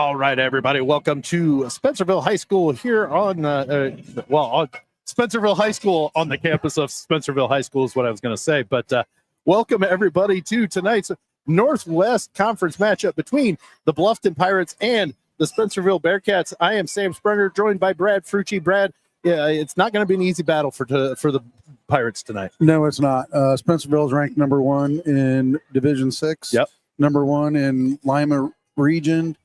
All right, everybody. Welcome to Spencerville High School here on, on Spencerville High School on the campus of Spencerville High School is what I was going to say. But welcome, everybody, to tonight's Northwest Conference matchup between the Bluffton Pirates and the Spencerville Bearcats. I am Sam Sprunger, joined by Brad Fruchey. Brad, it's not going to be an easy battle for the Pirates tonight. No, it's not. Spencerville is ranked number 1 in Division 6. Yep. Number 1 in Lima Region.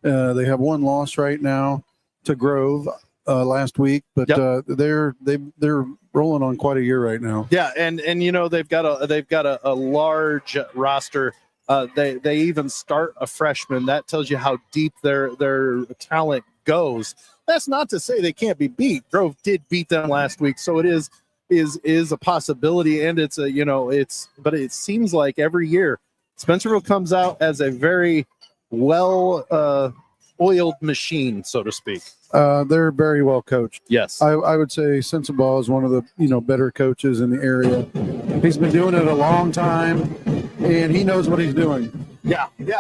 They have one loss right now to Grove last week, but they're rolling on quite a year right now. Yeah, and you know they've got a large roster. They even start a freshman. That tells you how deep their talent goes. That's not to say they can't be beat. Grove did beat them last week, so it is a possibility, and but it seems like every year Spencerville comes out as a very oiled machine, so to speak. They're very well coached. Yes, I would say Sensabaugh is one of the better coaches in the area. He's been doing it a long time, and he knows what he's doing. Yeah. And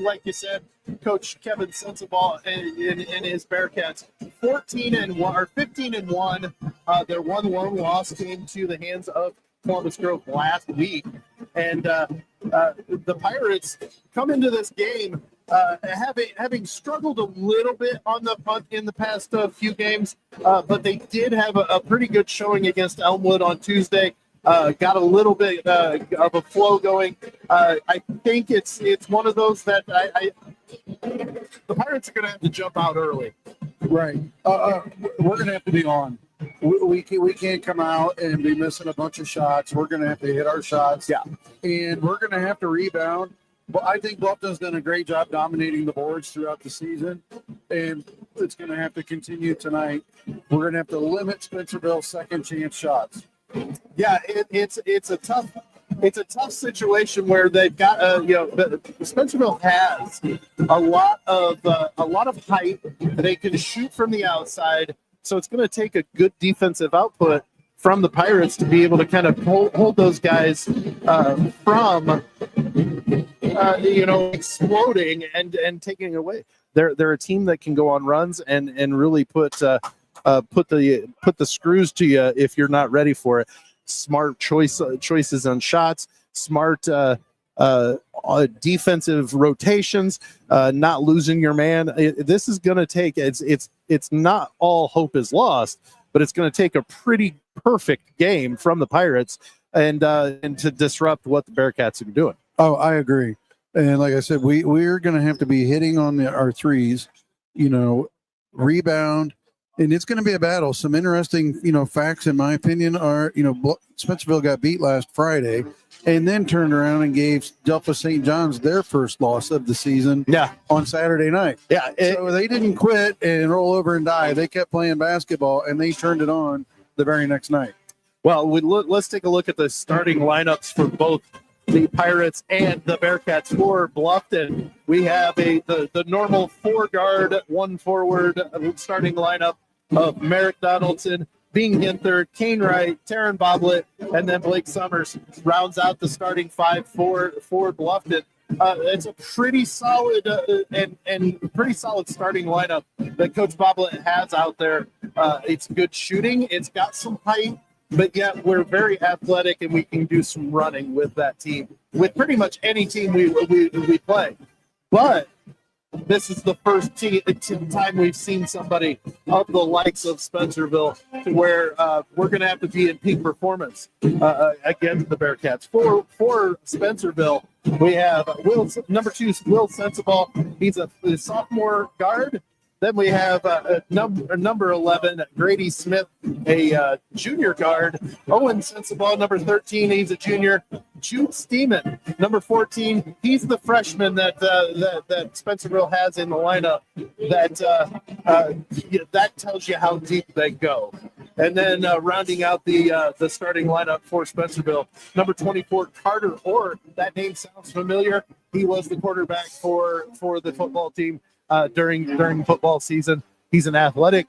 like you said, Coach Kevin Sensabaugh and his Bearcats, 15-1. Their one lone loss came to the hands of Columbus Grove last week, and the Pirates come into this game having struggled a little bit on the punt in the past few games, but they did have a pretty good showing against Elmwood on Tuesday. Got a little bit of a flow going. I think it's one of those that the Pirates are going to have to jump out early. Right. We're going to have to be on. We can't come out and be missing a bunch of shots. We're going to have to hit our shots. Yeah. And we're going to have to rebound. But I think Bluffton's done a great job dominating the boards throughout the season, and it's going to have to continue tonight. We're going to have to limit Spencerville's second chance shots. Yeah, it's a tough situation where they've got Spencerville has a lot of height. They can shoot from the outside, so it's going to take a good defensive output from the Pirates to be able to kind of hold those guys from exploding and taking away. They're a team that can go on runs and really put the screws to you if you're not ready for it. Smart choices on shots, smart defensive rotations, not losing your man. This is going to take it's not all hope is lost, but it's going to take a pretty perfect game from the Pirates and to disrupt what the Bearcats are doing. Oh, I agree. And like I said, we're going to have to be hitting on our threes, rebound, and it's going to be a battle. Some interesting, facts, in my opinion, are, Spencerville got beat last Friday and then turned around and gave Delta St. John's their first loss of the season on Saturday night. Yeah. So they didn't quit and roll over and die. They kept playing basketball, and they turned it on the very next night. Well, let's take a look at the starting lineups for both the Pirates and the Bearcats. For Bluffton, we have the normal 4-guard, 1 forward starting lineup of Merrick Donaldson, Bing Ginther, Kane Wright, Taryn Boblet, and then Blake Summers rounds out the starting 5 for Bluffton. It's a pretty solid and pretty solid starting lineup that Coach Boblet has out there. It's good shooting. It's got some height, but yet we're very athletic and we can do some running with that team, with pretty much any team we play. But this is the first time we've seen somebody of the likes of Spencerville to where we're going to have to be in peak performance against the Bearcats. For Spencerville, we have number 2, Will Sensabaugh. He's a sophomore guard. Then we have number 11, Grady Smith, a junior guard. Owen Sensabaugh, number 13, he's a junior. Jude Steeman, number 14, he's the freshman that Spencerville has in the lineup. That tells you how deep they go. And then rounding out the starting lineup for Spencerville, number 24, Carter Orr. That name sounds familiar. He was the quarterback for the football team during football season. He's an athletic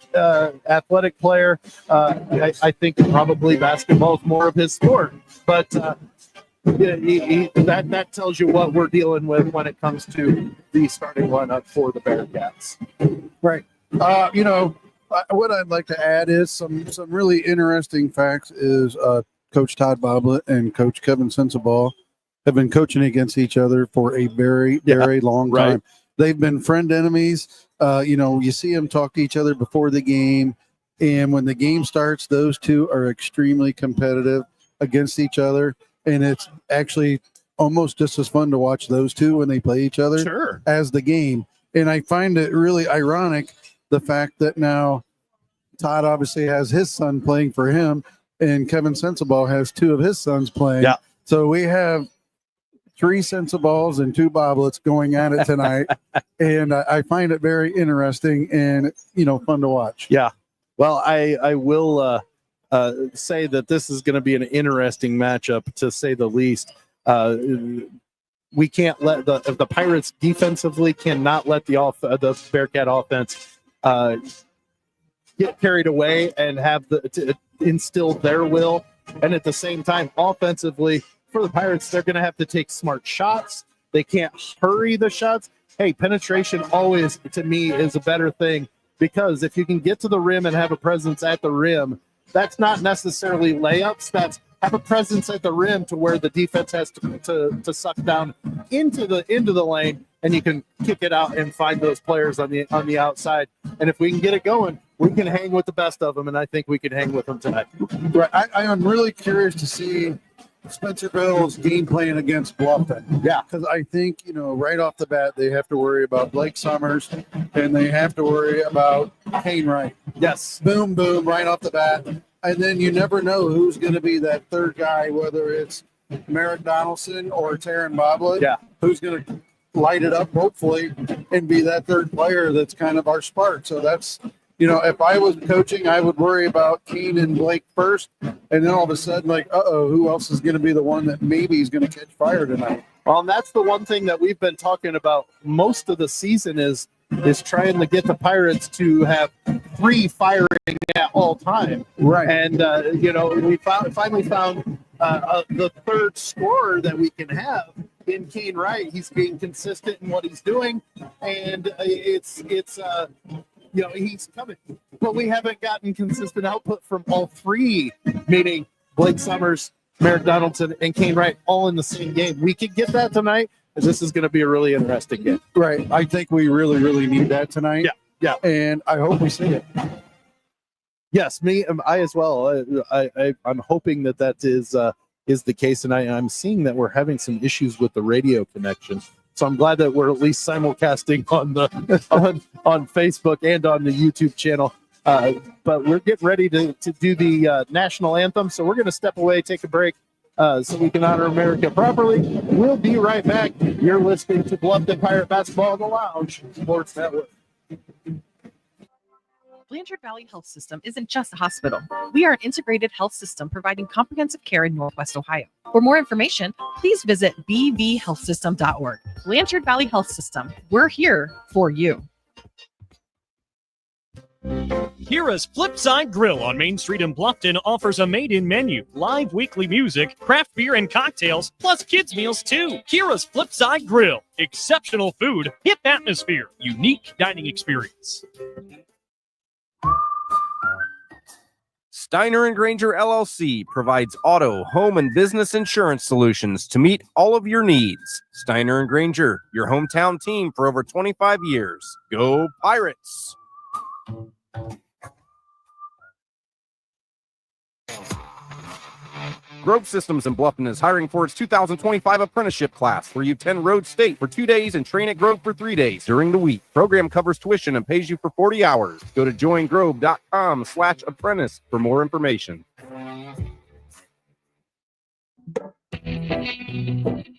player. I think probably basketball is more of his sport, but that tells you what we're dealing with when it comes to the starting lineup for the Bearcats. Right. What I'd like to add is some really interesting facts is Coach Todd Boblet and Coach Kevin Sensabaugh have been coaching against each other for a very, very long time. Right. They've been friend enemies. You see them talk to each other before the game. And when the game starts, those two are extremely competitive against each other. And it's actually almost just as fun to watch those two when they play each other as the game. And I find it really ironic, the fact that now Todd obviously has his son playing for him, and Kevin Sensabaugh has two of his sons playing. Yeah. So we have 3 Sensaballs and 2 Boblets going at it tonight. And I find it very interesting and, fun to watch. Yeah. Well, I will say that this is going to be an interesting matchup, to say the least. We can't let the Pirates defensively cannot let the Bearcat offense get carried away and have to instill their will. And at the same time, offensively, for the Pirates, they're going to have to take smart shots. They can't hurry the shots. Hey, penetration always, to me, is a better thing, because if you can get to the rim and have a presence at the rim, that's not necessarily layups. That's have a presence at the rim to where the defense has to suck down into the lane, and you can kick it out and find those players on the outside. And if we can get it going, we can hang with the best of them, and I think we can hang with them tonight. Right. I am really curious to see Spencerville's game plan against Bluffton. Yeah. Because I think, right off the bat, they have to worry about Blake Summers, and they have to worry about Kane Wright. Yes. Boom, boom, right off the bat. And then you never know who's going to be that third guy, whether it's Merrick Donaldson or Taryn Boblet. Yeah. Who's going to light it up, hopefully, and be that third player that's kind of our spark. So that's, if I was coaching, I would worry about Kane and Blake first, and then all of a sudden, who else is going to be the one that maybe is going to catch fire tonight? Well, and that's the one thing that we've been talking about most of the season is trying to get the Pirates to have 3 firing at all time. Right. And, we finally found the third scorer that we can have in Kane Wright. He's being consistent in what he's doing, and it's he's coming. But we haven't gotten consistent output from all 3, meaning Blake Summers, Merrick Donaldson, and Kane Wright all in the same game. We could get that tonight. This is going to be a really interesting game. Right. I think we really, really need that tonight. Yeah. And I hope we see it. Yes, I as well. I'm hoping that is the case, and I'm seeing that we're having some issues with the radio connection. So I'm glad that we're at least simulcasting on Facebook and on the YouTube channel. But we're getting ready to do the national anthem. So we're going to step away, take a break, so we can honor America properly. We'll be right back. You're listening to Bluffton Pirate Basketball in the Lounge Sports Network. Blanchard Valley Health System isn't just a hospital. We are an integrated health system providing comprehensive care in Northwest Ohio. For more information, please visit bvhealthsystem.org. Blanchard Valley Health System. We're here for you. Kira's Flipside Grill on Main Street in Bluffton offers a made-in menu, live weekly music, craft beer and cocktails, plus kids' meals too. Kira's Flipside Grill. Exceptional food, hip atmosphere, unique dining experience. Steiner and Granger LLC provides auto, home, and business insurance solutions to meet all of your needs. Steiner and Granger, your hometown team for over 25 years. Go Pirates! Grove Systems in Bluffton is hiring for its 2025 apprenticeship class, where you attend Road State for 2 days and train at Grove for 3 days during the week. Program covers tuition and pays you for 40 hours. Go to joingrove.com/apprentice for more information.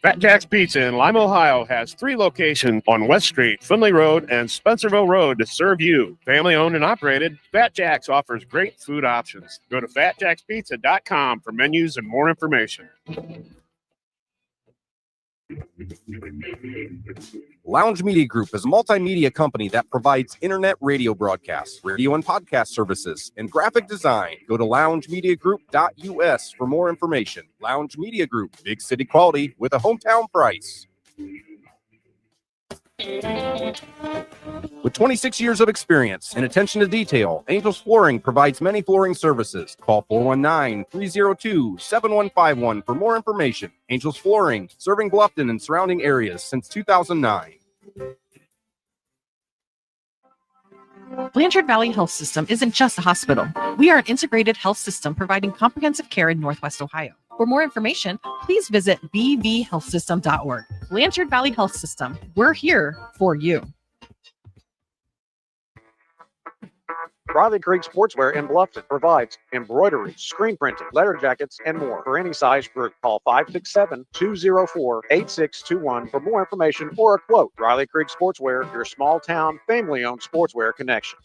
Fat Jack's Pizza in Lima, Ohio has 3 locations on West Street, Finley Road, and Spencerville Road to serve you. Family owned and operated, Fat Jack's offers great food options. Go to fatjackspizza.com for menus and more information. Lounge Media Group is a multimedia company that provides internet radio broadcasts, radio and podcast services, and graphic design. Go to loungemediagroup.us for more information. Lounge Media Group, big city quality with a hometown price. With 26 years of experience and attention to detail, Angels Flooring provides many flooring services. Call 419-302-7151 for more information. Angels Flooring, serving Bluffton and surrounding areas since 2009. Blanchard Valley Health System isn't just a hospital. We are an integrated health system providing comprehensive care in Northwest Ohio. For more information, please visit bvhealthsystem.org. Blanchard Valley Health System, we're here for you. Riley Creek Sportswear in Bluffton provides embroidery, screen printing, letter jackets, and more for any size group. Call 567-204-8621 for more information or a quote. Riley Creek Sportswear, your small town, family-owned sportswear connection.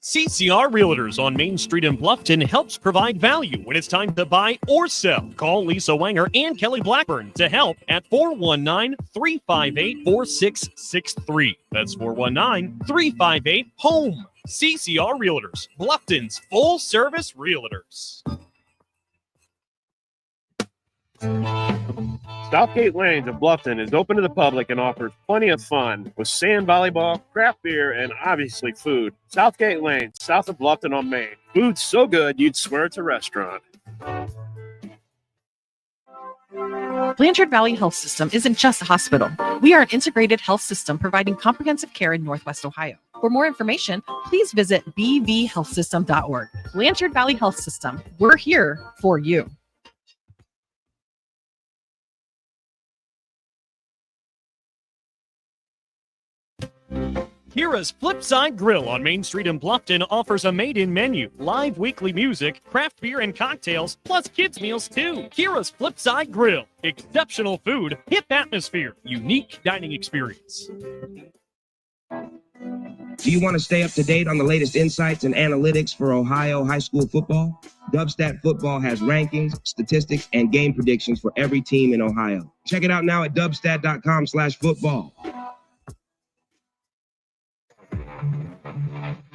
CCR Realtors on Main Street in Bluffton helps provide value when it's time to buy or sell. Call Lisa Wanger and Kelly Blackburn to help at 419-358-4663. That's 419-358-HOME. CCR Realtors, Bluffton's full-service realtors. Southgate Lanes of Bluffton is open to the public and offers plenty of fun with sand volleyball, craft beer, and obviously food. Southgate Lanes, south of Bluffton on Main. Food's so good you'd swear it's a restaurant. Blanchard Valley Health System isn't just a hospital. We are an integrated health system providing comprehensive care in Northwest Ohio. For more information, please visit bvhealthsystem.org. Blanchard Valley Health System, we're here for you. Kira's Flipside Grill on Main Street in Bluffton offers a made-in menu, live weekly music, craft beer and cocktails, plus kids' meals too. Kira's Flipside Grill. Exceptional food, hip atmosphere, unique dining experience. Do you want to stay up to date on the latest insights and analytics for Ohio high school football? Dubstat Football has rankings, statistics, and game predictions for every team in Ohio. Check it out now at dubstat.com/football.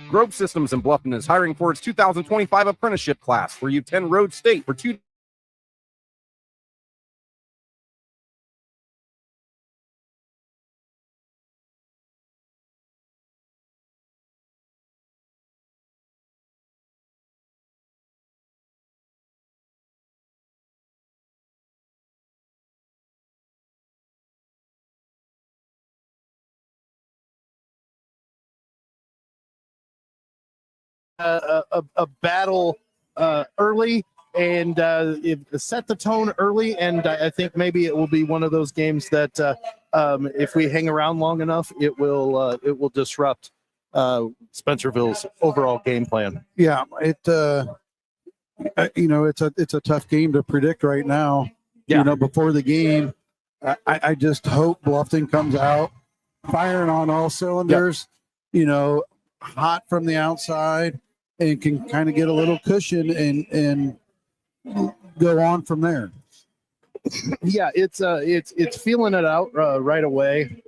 Grove Systems in Bluffton is hiring for its 2025 apprenticeship class where you attend Road State for 2 a battle early and it set the tone early, and I think maybe it will be one of those games that if we hang around long enough, it will disrupt Spencerville's overall game plan. Yeah, it's a tough game to predict right now. Yeah. You know, before the game, I just hope Bluffton comes out firing on all cylinders. You know, hot from the outside, and can kind of get a little cushion and go on from there. Yeah, it's feeling it out right away.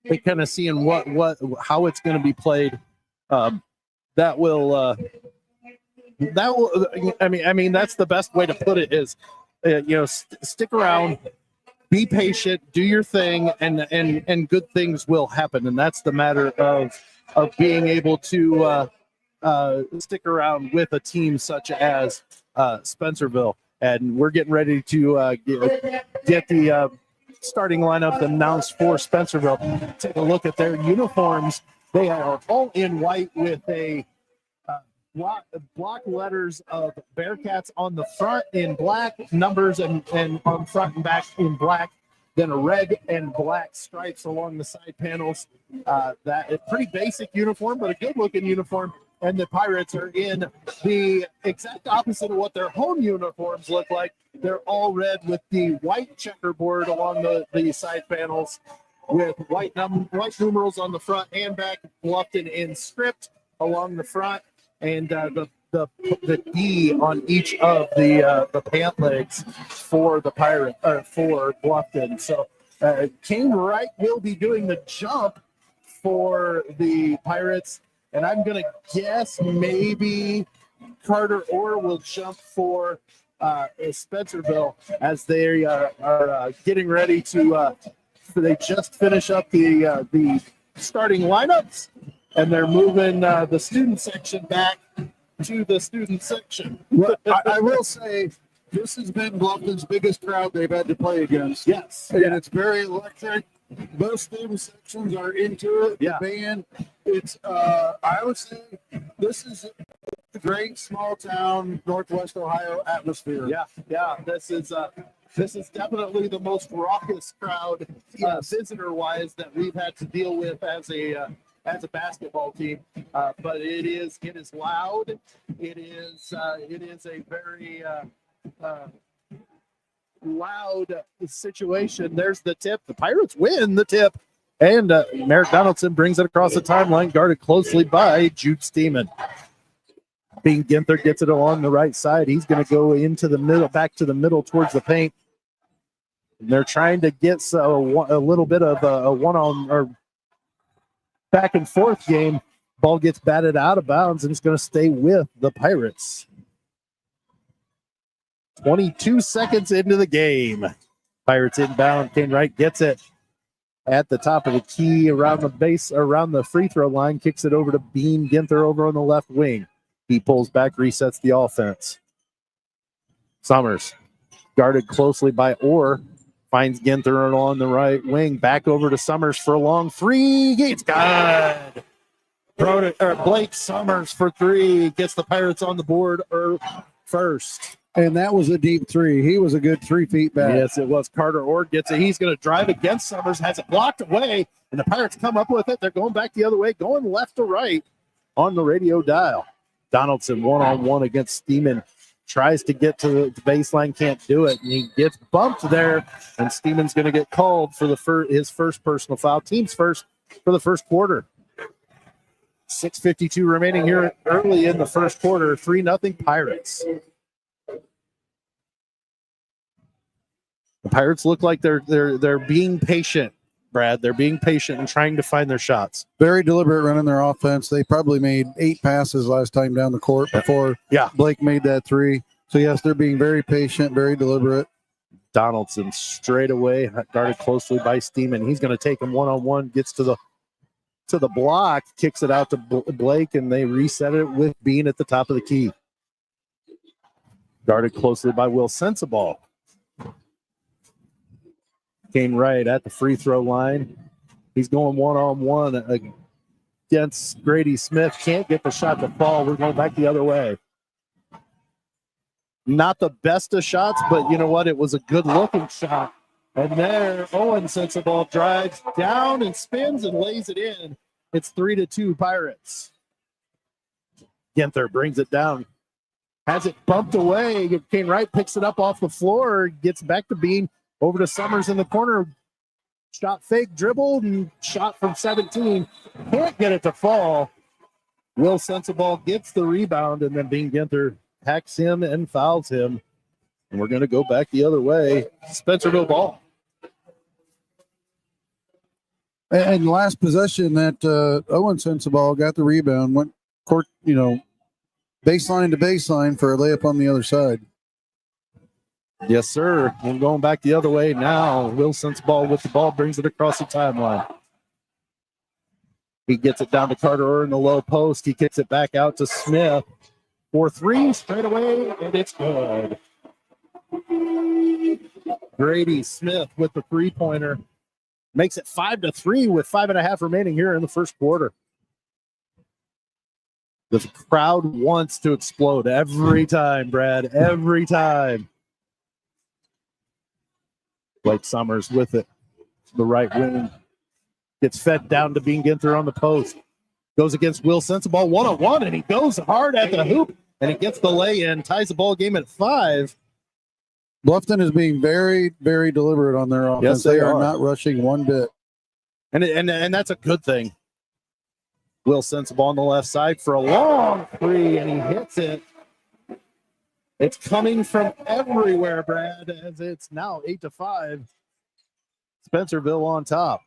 They kind of seeing how it's going to be played. That will. I mean, that's the best way to put it. Is stick around, be patient, do your thing, and good things will happen. And that's the matter of being able to stick around with a team such as Spencerville. And we're getting ready to get the starting lineup announced for Spencerville. Take a look at their uniforms. They are all in white with a block letters of Bearcats on the front in black, numbers and on front and back in black. Then a red and black stripes along the side panels. That is pretty basic uniform, but a good looking uniform. And the Pirates are in the exact opposite of what their home uniforms look like. They're all red with the white checkerboard along the side panels with white numerals on the front and back, Bluffton in script along the front. and the D on each of the pant legs for the Pirate or for Bluffton. So King Wright will be doing the jump for the Pirates, and I'm gonna guess maybe Carter Orr will jump for Spencerville as they are getting ready to. They just finish up the starting lineups, and they're moving the student section back to the student section. Well, I will say this has been Bluffton's biggest crowd they've had to play against. Yes, And it's very electric. Both student sections are into it. Yeah. The band, it's I would say this is a great small town Northwest Ohio atmosphere. Yeah. This is definitely the most raucous crowd, visitor wise, that we've had to deal with as a basketball team. But it is loud. It is a very loud situation. There's the tip. The Pirates win the tip, and Merrick Donaldson brings it across the timeline, guarded closely by Jude Steeman. Bean Ginther gets it along the right side. He's going to go into the middle, back to the middle towards the paint. And they're trying to get a little bit of a one-on or back and forth game. Ball gets batted out of bounds, and it's going to stay with the Pirates. 22 seconds into the game. Pirates inbound. Kane Wright gets it at the top of the key around the base, around the free throw line, kicks it over to Bean Ginther over on the left wing. He pulls back, resets the offense. Summers, guarded closely by Orr, finds Ginther on the right wing. Back over to Summers for a long three. It's good. Blake Summers for three. Gets the Pirates on the board first. And that was a deep three. He was a good 3 feet back. Yes, it was. Carter Orr gets it. He's going to drive against Summers, has it blocked away, and the Pirates come up with it. They're going back the other way, going left to right on the radio dial. Donaldson one-on-one against Steeman. Tries to get to the baseline, can't do it, and he gets bumped there, and Steeman's going to get called for his first personal foul, team's first for the first quarter. 6:52 remaining here early in the first quarter. 3-0 Pirates. The Pirates look like they're being patient, Brad. They're being patient and trying to find their shots. Very deliberate running their offense. They probably made 8 passes last time down the court before Blake made that three. So, yes, they're being very patient, very deliberate. Donaldson straight away, guarded closely by Steeman. He's going to take him one-on-one, gets to the block, kicks it out to Blake, and they reset it with Bean at the top of the key. Guarded closely by Will Sensabaugh. Came right at the free throw line. He's going one-on-one against Grady Smith. Can't get the shot to fall. We're going back the other way. Not the best of shots, but you know what? It was a good-looking shot. And there, Owen Sensabaugh drives down and spins and lays it in. It's 3-2 Pirates. Ginther brings it down. Has it bumped away. Kane Wright picks it up off the floor, gets back to Bean. Over to Summers in the corner. Shot fake, dribbled, and shot from 17. Can't get it to fall. Will Sensabaugh gets the rebound, and then Bean Ginther hacks him and fouls him. And we're going to go back the other way. Spencerville ball. And last possession, that Owen Sensabaugh got the rebound, went court, baseline to baseline for a layup on the other side. Yes, sir. We're going back the other way now. Will Sensabaugh with the ball brings it across the timeline. He gets it down to Carter Orr in the low post. He kicks it back out to Smith for three straight away, and it's good. Grady Smith with the three-pointer makes it 5-3 with 5.5 remaining here in the first quarter. The crowd wants to explode every time, Brad, every time. Blake Summers with it. The right wing. Gets fed down to Bean Ginther on the post. Goes against Will Sensabaugh one-on-one, and he goes hard at the hoop, and he gets the lay-in, ties the ball game at 5. Bluffton is being very, very deliberate on their offense. Yes, they are not rushing one bit. And that's a good thing. Will Sensible on the left side for a long three, and he hits it. It's coming from everywhere, Brad, as it's now 8-5. Spencerville on top.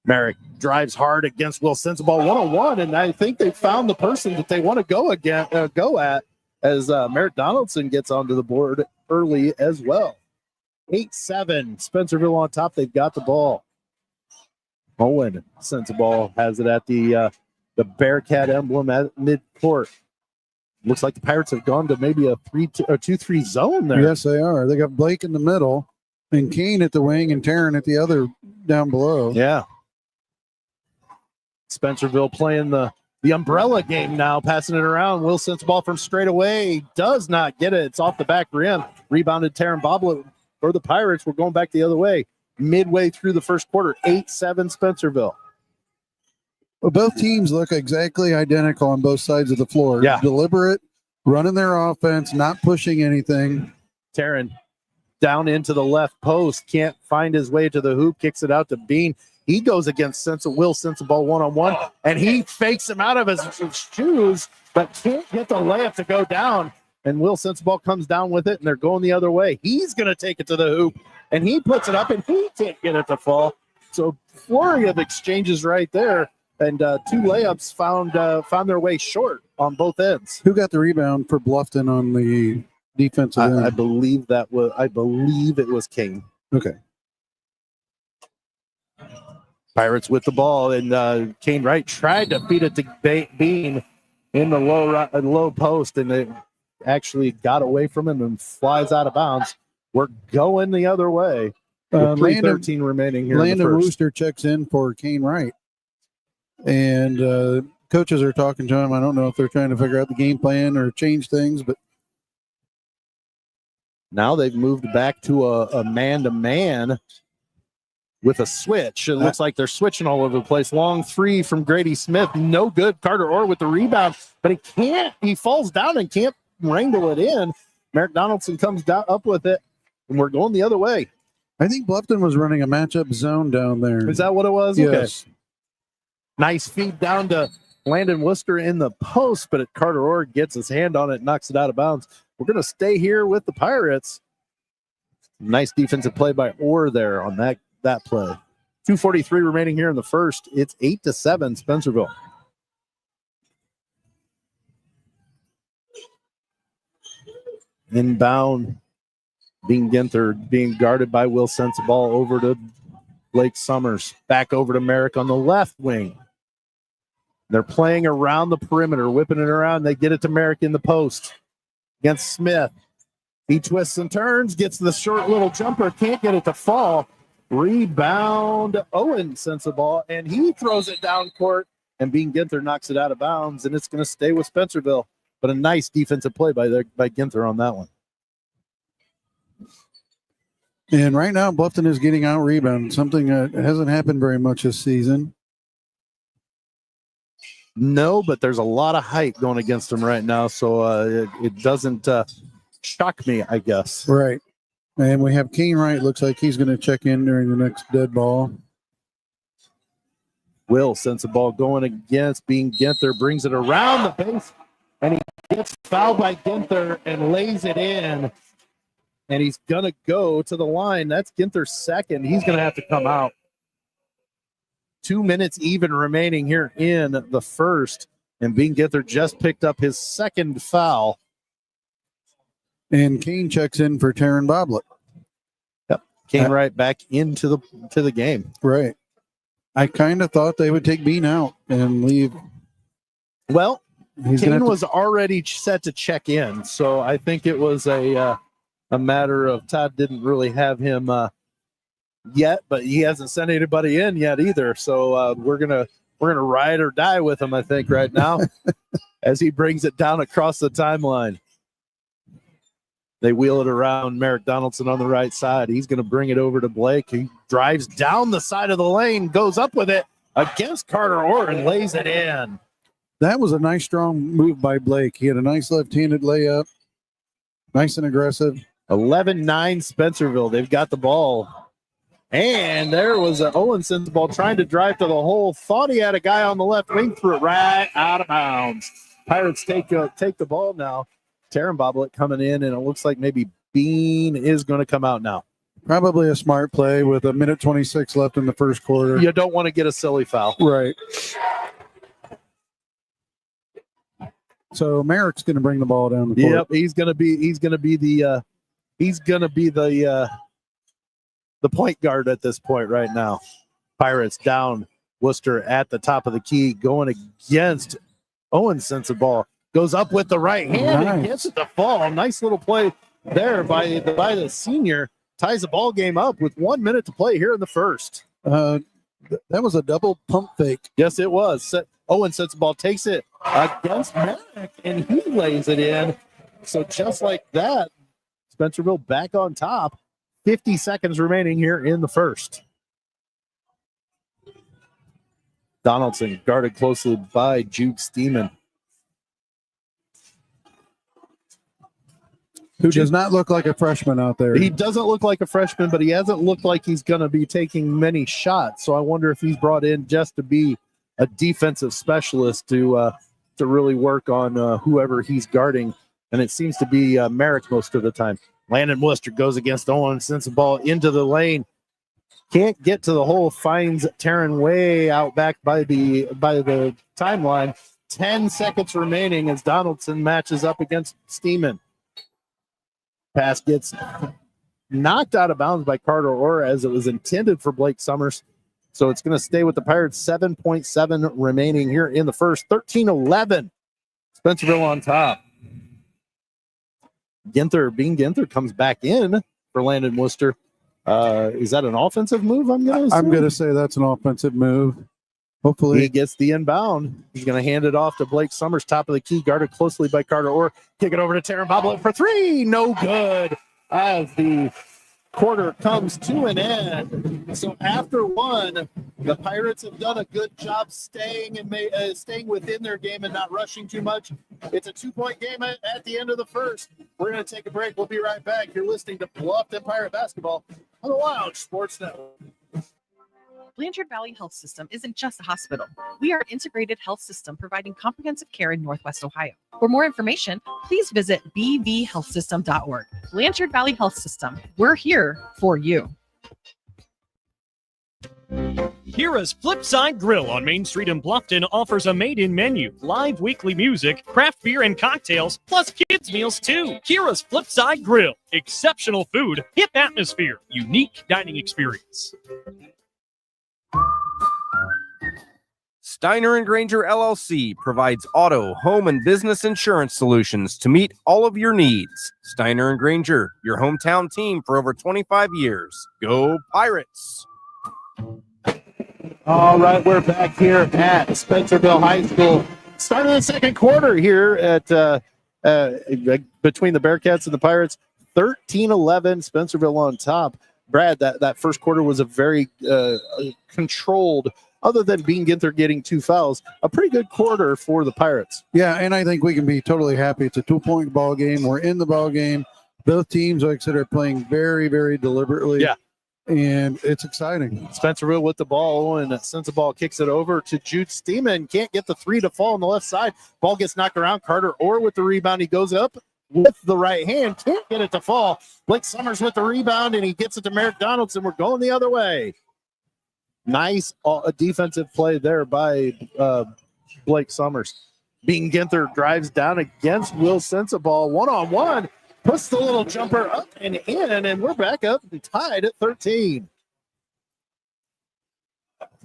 Merrick drives hard against Will Sensible one-on-one, and I think they found the person that they want to go at as Merrick Donaldson gets onto the board early as well. 8-7, Spencerville on top. They've got the ball. Owen Sensible has it at the Bearcat emblem at midcourt. Looks like the Pirates have gone to maybe a 2-3 zone there. Yes, they are. They got Blake in the middle and Kane at the wing and Taryn at the other down below. Yeah. Spencerville playing the umbrella game now, passing it around. Will Sensible from straight away does not get it. It's off the back rim. Rebounded Taryn Boblet for the Pirates. We're going back the other way. Midway through the first quarter, 8-7 Spencerville. Well, both teams look exactly identical on both sides of the floor. Yeah. Deliberate, running their offense, not pushing anything. Taryn down into the left post, can't find his way to the hoop, kicks it out to Bean. He goes against Will Sensible one-on-one, and he fakes him out of his shoes, but can't get the layup to go down. And Will Sensible comes down with it, and they're going the other way. He's going to take it to the hoop, and he puts it up, and he can't get it to fall. So flurry of exchanges right there, and two layups found their way short on both ends. Who got the rebound for Bluffton on the defensive end? I believe it was King. Okay. Pirates with the ball, and Kane Wright tried to feed it to Bean in the low post, and it actually got away from him and flies out of bounds. We're going the other way. 3:13 remaining here. Landon Wooster checks in for Kane Wright, and coaches are talking to him. I don't know if they're trying to figure out the game plan or change things, but now they've moved back to a man-to-man with a switch. It looks like they're switching all over the place. Long three from Grady Smith. No good. Carter Orr with the rebound, but he can't. He falls down and can't wrangle it in. Merrick Donaldson comes down up with it, and we're going the other way. I think Bluffton was running a matchup zone down there. Is that what it was? Yes. Okay. Nice feed down to Landon Worcester in the post, but Carter Orr gets his hand on it, knocks it out of bounds. We're going to stay here with the Pirates. Nice defensive play by Orr there on that play. 2:43 remaining here in the first. It's 8-7 Spencerville. Inbound, Bean Ginther being guarded by Will Sensible over to Blake Summers. Back over to Merrick on the left wing. They're playing around the perimeter, whipping it around. They get it to Merrick in the post against Smith. He twists and turns, gets the short little jumper, can't get it to fall. Rebound, Owen Sensible, and he throws it down court, and Bean Ginther knocks it out of bounds, and it's going to stay with Spencerville. But a nice defensive play by Ginther on that one. And right now, Bluffton is getting out rebounded, something that hasn't happened very much this season. No, but there's a lot of height going against him right now, so it doesn't shock me, I guess. Right. And we have Kane Wright. Looks like he's going to check in during the next dead ball. Will Sensible going against Bean Ginther, brings it around the base, and he gets fouled by Ginther and lays it in. And he's going to go to the line. That's Ginther's second. He's going to have to come out. 2 minutes even remaining here in the first. And Bean Ginther just picked up his second foul. And Kane checks in for Taryn Boblet. Yep. Came right back into the game. Right. I kind of thought they would take Bean out and leave. Well, Kane was to... already set to check in. So I think it was a matter of Todd didn't really have him yet, but he hasn't sent anybody in yet either. So we're gonna ride or die with him, I think, right now, as he brings it down across the timeline. They wheel it around. Merrick Donaldson on the right side. He's going to bring it over to Blake. He drives down the side of the lane, goes up with it against Carter Orr and lays it in. That was a nice, strong move by Blake. He had a nice left-handed layup. Nice and aggressive. 11-9 Spencerville. They've got the ball. And there was an Owenson's ball trying to drive to the hole. Thought he had a guy on the left wing, threw it right out of bounds. Pirates take the ball now. Taryn Boblet coming in, and it looks like maybe Bean is going to come out now. Probably a smart play with 1:26 left in the first quarter. You don't want to get a silly foul. Right. So Merrick's going to bring the ball down the court. Yep, he's going to be the point guard at this point right now. Pirates down. Worcester at the top of the key going against Owenson's ball. Goes up with the right hand and gets it to fall. Nice little play there by the senior. Ties the ball game up with 1 minute to play here in the first. That was a double pump fake. Yes, it was. Owenson's ball takes it against Merrick, and he lays it in. So just like that, Spencerville back on top. 50 seconds remaining here in the first. Donaldson guarded closely by Jude Steeman. Who does not look like a freshman out there. He doesn't look like a freshman, but he hasn't looked like he's going to be taking many shots. So I wonder if he's brought in just to be a defensive specialist to really work on whoever he's guarding. And it seems to be Merrick most of the time. Landon Worcester goes against Owen, sends the ball into the lane. Can't get to the hole, finds Taryn way out back by the timeline. 10 seconds remaining as Donaldson matches up against Steeman. Pass gets knocked out of bounds by Carter Orr as it was intended for Blake Summers. So it's going to stay with the Pirates. 7.7 remaining here in the first. 13-11. Spencerville on top. Bean Ginther comes back in for Landon Worcester. Is that an offensive move? I'm going to say that's an offensive move. Hopefully he gets the inbound. He's going to hand it off to Blake Summers, top of the key, guarded closely by Carter Orr. Kick it over to Taryn Boblet for three. No good as the quarter comes to an end. So after one, the Pirates have done a good job staying within their game and not rushing too much. It's a 2-point game at the end of the first. We're going to take a break. We'll be right back. You're listening to Bluffton Pirate Basketball on the Lounge Sports Network. Blanchard Valley Health System isn't just a hospital. We are an integrated health system providing comprehensive care in Northwest Ohio. For more information, please visit bvhealthsystem.org. Blanchard Valley Health System. We're here for you. Kira's Flipside Grill on Main Street in Bluffton offers a made-in menu, live weekly music, craft beer and cocktails, plus kids' meals too. Kira's Flipside Grill. Exceptional food, hip atmosphere, unique dining experience. Steiner and Granger LLC provides auto, home, and business insurance solutions to meet all of your needs. Steiner and Granger, your hometown team for over 25 years. Go Pirates! All right, we're back here at Spencerville High School. Start of the second quarter here at between the Bearcats and the Pirates. 13-11, Spencerville on top. Brad, that first quarter was a very controlled, other than Bean Ginther getting 2 fouls, a pretty good quarter for the Pirates. Yeah, and I think we can be totally happy. It's a 2-point ball game. We're in the ball game. Both teams, like I said, are playing very, very deliberately. Yeah. And it's exciting. Spencerville with the ball, and sends the ball, kicks it over to Jude Steeman. Can't get the three to fall on the left side. Ball gets knocked around. Carter Orr with the rebound. He goes up with the right hand. Can't get it to fall. Blake Summers with the rebound, and he gets it to Merrick Donaldson. We're going the other way. Nice defensive play there by Blake Summers. Bean Ginther drives down against Will Sensabaugh. 1-on-1. Puts the little jumper up and in, and we're back up and tied at 13.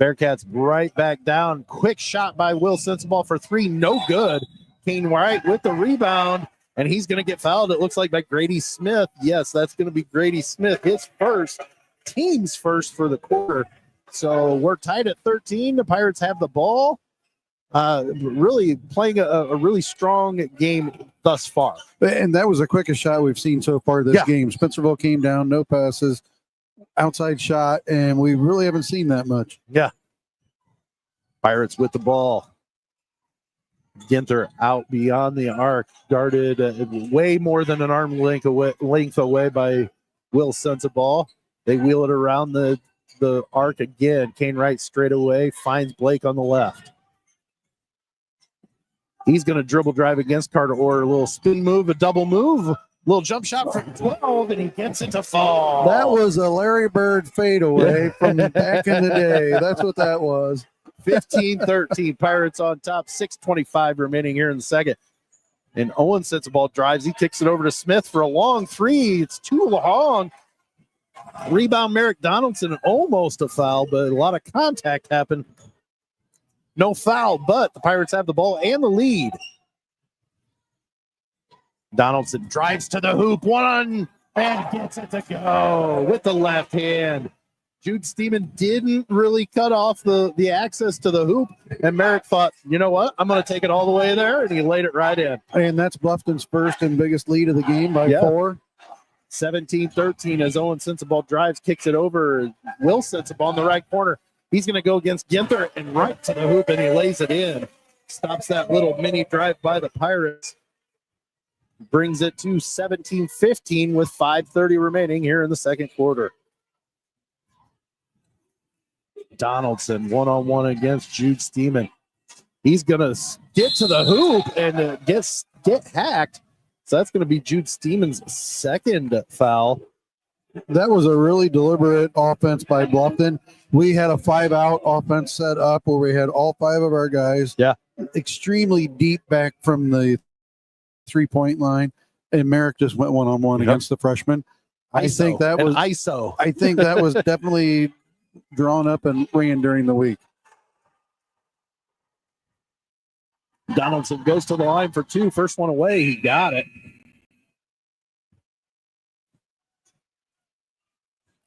Bearcats right back down. Quick shot by Will Sensabaugh for three. No good. Kane Wright with the rebound, and he's going to get fouled, it looks like, by Grady Smith. Yes, that's going to be Grady Smith, his first, team's first for the quarter. So we're tied at 13. The Pirates have the ball. Really playing a really strong game thus far. And that was the quickest shot we've seen so far this game. Spencerville came down, no passes, outside shot, and we really haven't seen that much. Yeah. Pirates with the ball. Ginther out beyond the arc, guarded way more than an arm length away by Will Sensabaugh. They wheel it around the the arc again. Kane Wright straight away finds Blake on the left. He's going to dribble drive against Carter Orr. A little spin move, a double move, little jump shot from 12, and he gets it to fall. That was a Larry Bird fadeaway from back in the day. That's what that was. 15-13. Pirates on top. 6:25 remaining here in the second. And Owen sets the ball, drives. He kicks it over to Smith for a long three. It's too long. Rebound Merrick Donaldson, almost a foul, but a lot of contact happened. No foul, but the Pirates have the ball and the lead. Donaldson drives to the hoop, one, and gets it to go with the left hand. Jude Steeman didn't really cut off the access to the hoop, and Merrick thought, you know what, I'm going to take it all the way there, and he laid it right in. And that's Bluffton's first and biggest lead of the game by 4. 17-13 as Owen Sensabaugh drives, kicks it over. Will Sensabaugh in the right corner. He's going to go against Ginther and right to the hoop, and he lays it in. Stops that little mini drive by the Pirates. Brings it to 17-15 with 5:30 remaining here in the second quarter. Donaldson one-on-one against Jude Steeman. He's going to get to the hoop and get hacked. So that's going to be Jude Steeman's second foul. That was a really deliberate offense by Bluffton. We had a 5-out offense set up where we had all 5 of our guys extremely deep back from the 3-point line, and Merrick just went one-on-one against the freshman. I think that was ISO. I think that was definitely drawn up and ran during the week. Donaldson goes to the line for 2. First one away. He got it.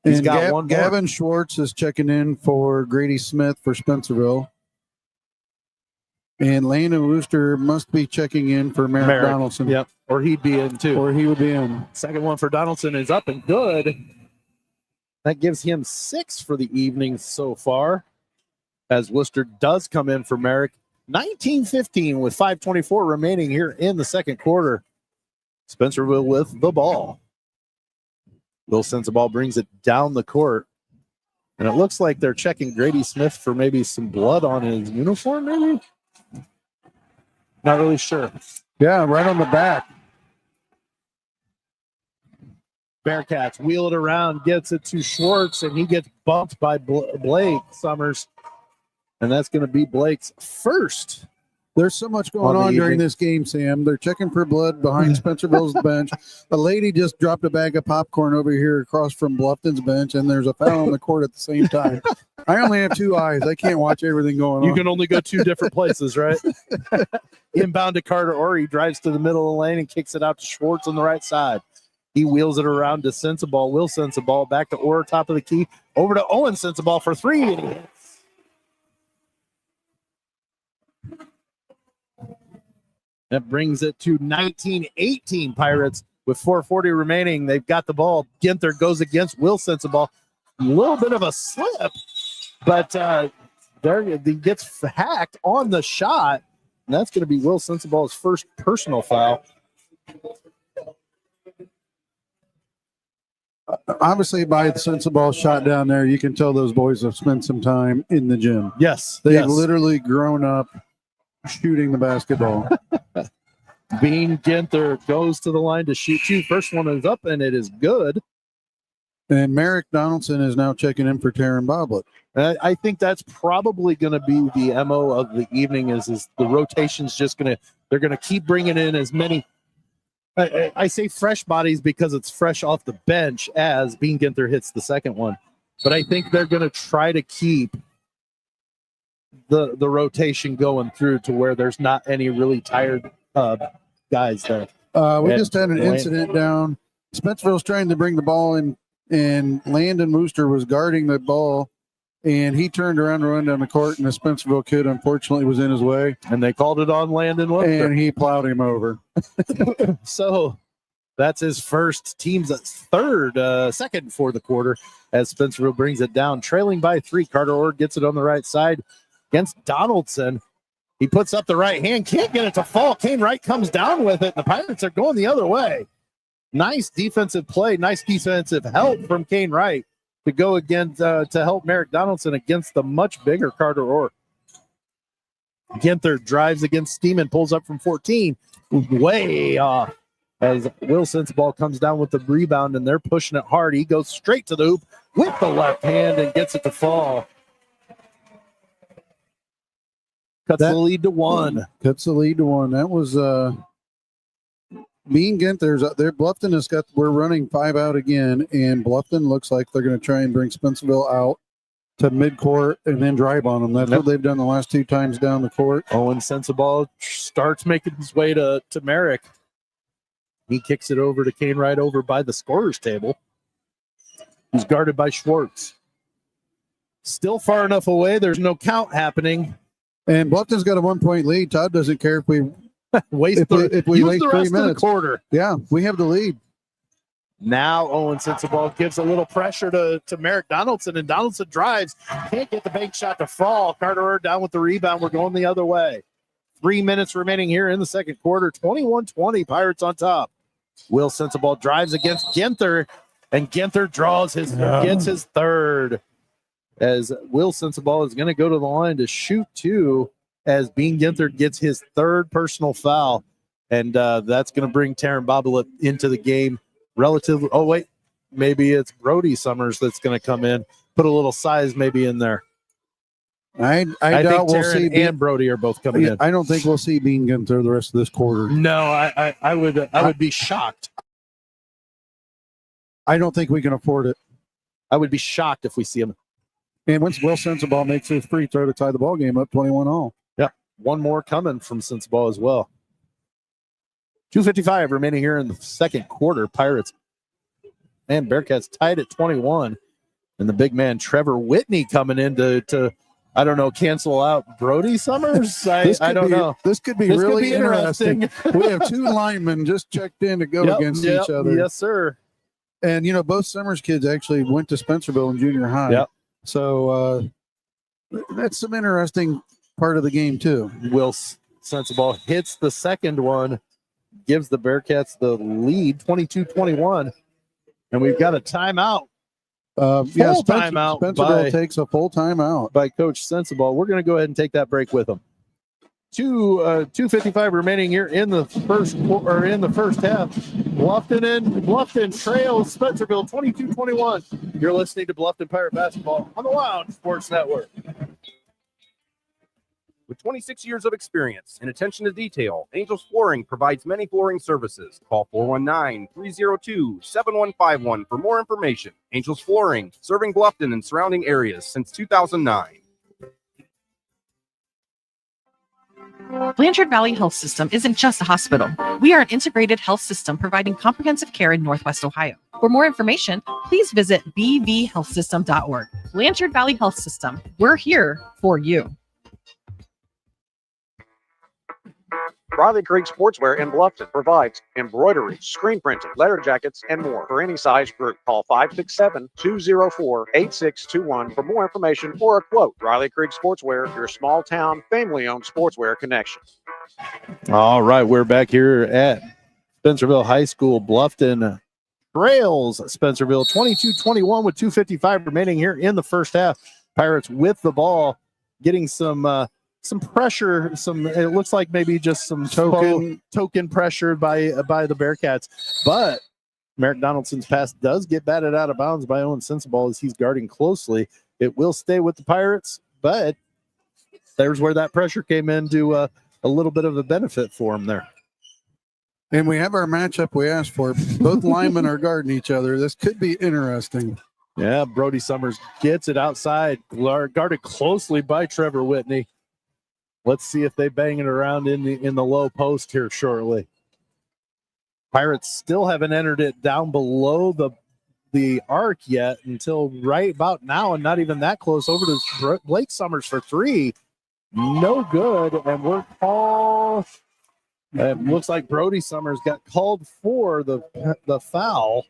He's And got one more. Gavin Schwartz is checking in for Grady Smith for Spencerville. And Landon Wooster must be checking in for Merrick Donaldson. Yep. Or he'd be in too. Or he would be in. Second one for Donaldson is up and good. That gives him 6 for the evening so far. As Worcester does come in for Merrick. 19-15 with 5:24 remaining here in the second quarter. Spencerville with the ball. Will Sensabaugh brings it down the court. And it looks like they're checking Grady Smith for maybe some blood on his uniform, maybe? Not really sure. Yeah, right on the back. Bearcats wheel it around, gets it to Schwartz, and he gets bumped by Blake Summers. And that's going to be Blake's first. There's so much going on during this game, Sam. They're checking for blood behind Spencerville's bench. A lady just dropped a bag of popcorn over here across from Bluffton's bench, and there's a foul on the court at the same time. I only have 2 eyes. I can't watch everything going on. You can only go 2 different places, right? Inbound to Carter Orr. He drives to the middle of the lane and kicks it out to Schwartz on the right side. He wheels it around to Sensabaugh. Will Sensabaugh back to Orr, top of the key. Over to Owen Sensabaugh for 3, and he hits. That brings it to 19-18 Pirates with 4:40 remaining. They've got the ball. Ginther goes against Will Sensabaugh. A little bit of a slip, but there he gets hacked on the shot. And that's going to be Will Sensabaugh's first personal foul. Obviously, by the Sensabaugh shot down there, you can tell those boys have spent some time in the gym. Yes. They've literally grown up shooting the basketball. Bean Ginther goes to the line to shoot 2. First one is up, and it is good. And Merrick Donaldson is now checking in for Taryn Boblet. I think that's probably going to be the MO of the evening is the rotation's just going to – they're going to keep bringing in as many – I say fresh bodies because it's fresh off the bench as Bean Ginther hits the second one. But I think they're going to try to keep the rotation going through to where there's not any really tired guys there. We just had an incident down. Spencerville's trying to bring the ball in, and Landon Wooster was guarding the ball, and he turned around and ran down the court, and the Spencerville kid, unfortunately, was in his way. And they called it on Landon Wooster. And he plowed him over. So that's his first, team's second for the quarter as Spencerville brings it down. Trailing by 3, Carter Orr gets it on the right side against Donaldson. He puts up the right hand, can't get it to fall. Kane Wright comes down with it. The Pirates are going the other way. Nice defensive play, nice defensive help from Kane Wright. to go against to help Merrick Donaldson against the much bigger Carter Orr. Ginther drives against Steeman, pulls up from 14, way off as Will Sensabaugh comes down with the rebound, and they're pushing it hard. He goes straight to the hoop with the left hand and gets it to fall. Cuts the lead to 1. Cuts the lead to 1. That was Bean Ginther's there. Bluffton has got, we're running 5 out again, and Bluffton looks like they're going to try and bring Spencerville out to midcourt and then drive on them. That's what they've done the last 2 times down the court. Owen Sensabaugh starts making his way to Merrick. He kicks it over to Kane right over by the scorer's table. He's guarded by Schwartz. Still far enough away. There's no count happening. And Bluffton's got a 1-point lead. Todd doesn't care if we waste if we waste the 3 rest minutes. of the quarter. Yeah, we have the lead. Now Owen Sensabaugh gives a little pressure to Merrick Donaldson, and Donaldson drives. Can't get the bank shot to fall. Carter down with the rebound. We're going the other way. 3 minutes remaining here in the second quarter. 21-20, Pirates on top. Will Sensabaugh drives against Ginther, and Ginther gets his third. As Will Sensabaugh is going to go to the line to shoot 2 as Bean Ginther gets his 3rd personal foul. And that's going to bring Taryn Bobblet into the game relatively. Oh, wait, maybe it's Brody Summers that's going to come in, put a little size maybe in there. I doubt think we'll Taryn see and Brody are both coming in. I don't think we'll see Bean Ginther the rest of this quarter. No, I would be shocked. I don't think we can afford it. I would be shocked if we see him. And once Will Sensabaugh makes his free throw to tie the ball game up 21-all. Yeah, one more coming from Sensabaugh as well. 2:55 remaining here in the second quarter. Pirates and Bearcats tied at 21. And the big man Trevor Whitney coming in to I don't know, cancel out Brody Summers. I don't know. This could be really interesting. We have 2 linemen just checked in to go against each other. Yes, sir. And, both Summers kids actually went to Spencerville in junior high. Yep. So that's some interesting part of the game, too. Will Sensabaugh hits the second one, gives the Bearcats the lead, 22-21. And we've got a timeout. Timeout. Spencerville takes a full timeout by Coach Sensabaugh. We're going to go ahead and take that break with them. 2:55 remaining here in the first half. Bluffton trails Spencerville 22-21. You're listening to Bluffton Pirate Basketball on the Lounge Sports Network. With 26 years of experience and attention to detail, Angels Flooring provides many flooring services. Call 419-302-7151 for more information. Angels Flooring, serving Bluffton and surrounding areas since 2009. Blanchard Valley Health System isn't just a hospital. We are an integrated health system providing comprehensive care in Northwest Ohio. For more information, please visit bvhealthsystem.org. Blanchard Valley Health System. We're here for you. Riley Creek Sportswear in Bluffton provides embroidery, screen printing, letter jackets, and more for any size group. Call 567-204-8621 for more information or a quote. Riley Creek Sportswear, your small town, family-owned sportswear connection. All right, we're back here at Spencerville High School. Bluffton trails Spencerville 22-21 with 2:55 remaining here in the first half. Pirates with the ball, getting some pressure, it looks like maybe just some token pressure by the Bearcats. But Merrick Donaldson's pass does get batted out of bounds by Owen Sensabaugh as he's guarding closely. It will stay with the Pirates, but there's where that pressure came into a little bit of a benefit for him there. And we have our matchup we asked for. Both linemen are guarding each other. This could be interesting. Yeah, Brody Summers gets it outside, guarded closely by Trevor Whitney. Let's see if they bang it around in the low post here shortly. Pirates still haven't entered it down below the arc yet until right about now, and not even that close. Over to Blake Summers for 3. No good, and we're called. It looks like Brody Summers got called for the foul.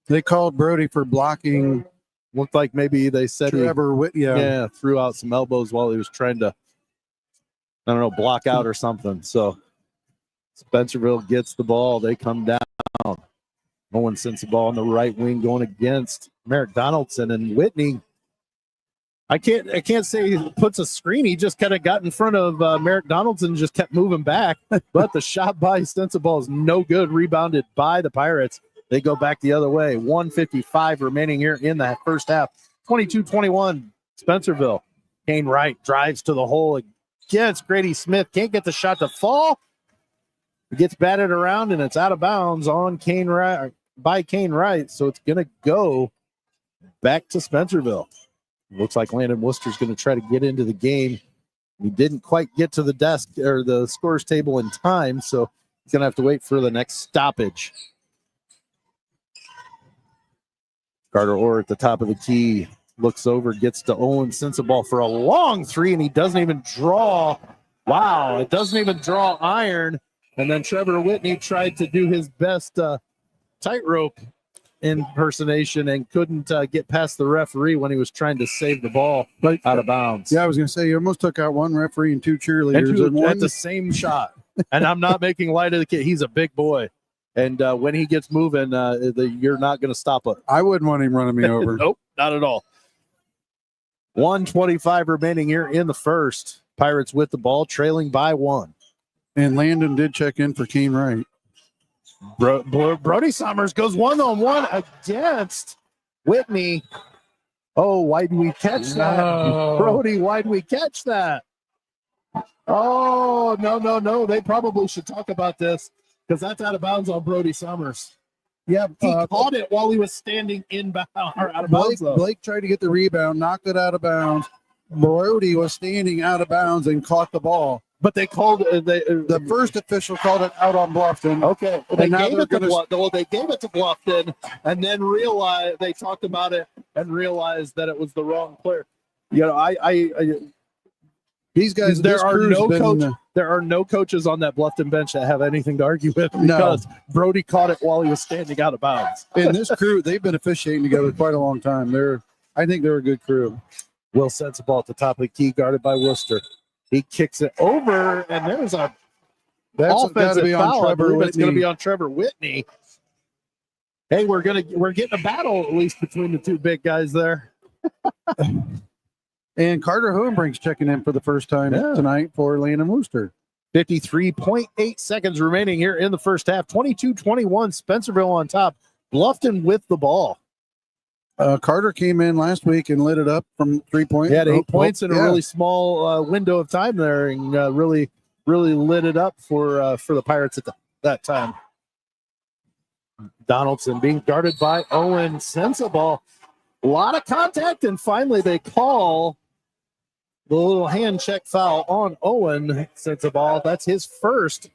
They called Brody for blocking. Looked like maybe they said Trevor Whitney threw out some elbows while he was trying to, block out or something. So Spencerville gets the ball. They come down. Owen sends the ball on the right wing going against Merrick Donaldson, and Whitney. I can't say he puts a screen. He just kind of got in front of Merrick Donaldson and just kept moving back. But the shot by Spencerville is no good. Rebounded by the Pirates. They go back the other way. 1:55 remaining here in the first half. 22-21, Spencerville. Kane Wright drives to the hole against Grady Smith. Can't get the shot to fall. It gets batted around, and it's out of bounds on Kane Wright by Kane Wright. So it's going to go back to Spencerville. Looks like Landon Worcester's going to try to get into the game. He didn't quite get to the desk or the scores table in time, so he's going to have to wait for the next stoppage. Carter Orr at the top of the key looks over, gets to Owen Sensabaugh for a long three, and he doesn't even draw. Wow, it doesn't even draw iron. And then Trevor Whitney tried to do his best tightrope impersonation and couldn't get past the referee when he was trying to save the ball out of bounds. Yeah, I was going to say, you almost took out one referee and two cheerleaders. And at the same shot. And I'm not making light of the kid. He's a big boy. And when he gets moving, you're not going to stop it. I wouldn't want him running me over. Nope, not at all. 1:25 remaining here in the first. Pirates with the ball, trailing by 1. And Landon did check in for Kane Wright. Brody Summers goes 1-on-1 against Whitney. Oh, why did we catch that? No. Brody, why did we catch that? Oh, no. They probably should talk about this because that's out of bounds on Brody Summers. Yeah, he caught it while he was standing out of bounds. Blake tried to get the rebound, knocked it out of bounds. Brody was standing out of bounds and caught the ball. But they called the first official called it out on Bluffton. Okay, they gave it to Bluffton, and then they talked about it and realized that it was the wrong player. You know, these guys. There are no coaches on that Bluffton bench that have anything to argue with because Brody caught it while he was standing out of bounds. And this crew, they've been officiating together quite a long time. I think they're a good crew. Will sends the ball at the top of the key, guarded by Worcester. He kicks it over, and there's a offensive foul. It's going to be on Trevor Whitney. Hey, we're getting a battle at least between the two big guys there. And Carter Hohenbrink's checking in for the first time tonight for Landon Worcester. 53.8 seconds remaining here in the first half. 22-21, Spencerville on top. Bluffton with the ball. Carter came in last week and lit it up from 3-point. He had 8 points in a really small window of time there, and really lit it up for the Pirates at that time. Donaldson being guarded by Owen Sensabaugh. A lot of contact, and finally they call the little hand check foul on Owen Sensabaugh. That's his first,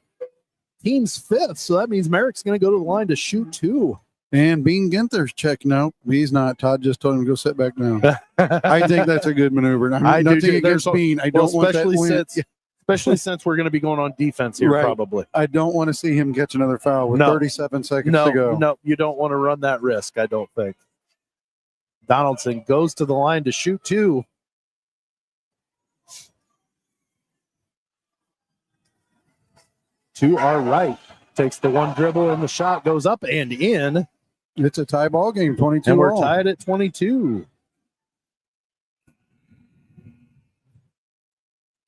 team's fifth, so that means Merrick's going to go to the line to shoot 2. And Bean Ginther's checking out. He's not. Todd just told him to go sit back down. I think that's a good maneuver. Nothing against Bean. I don't want that win. Especially since we're going to be going on defense here, probably. I don't want to see him catch another foul with 37 seconds to go. No, you don't want to run that risk, I don't think. Donaldson goes to the line to shoot 2. To our right. Takes the one dribble and the shot goes up and in. It's a tie ball game, 22 and we're all. tied at 22.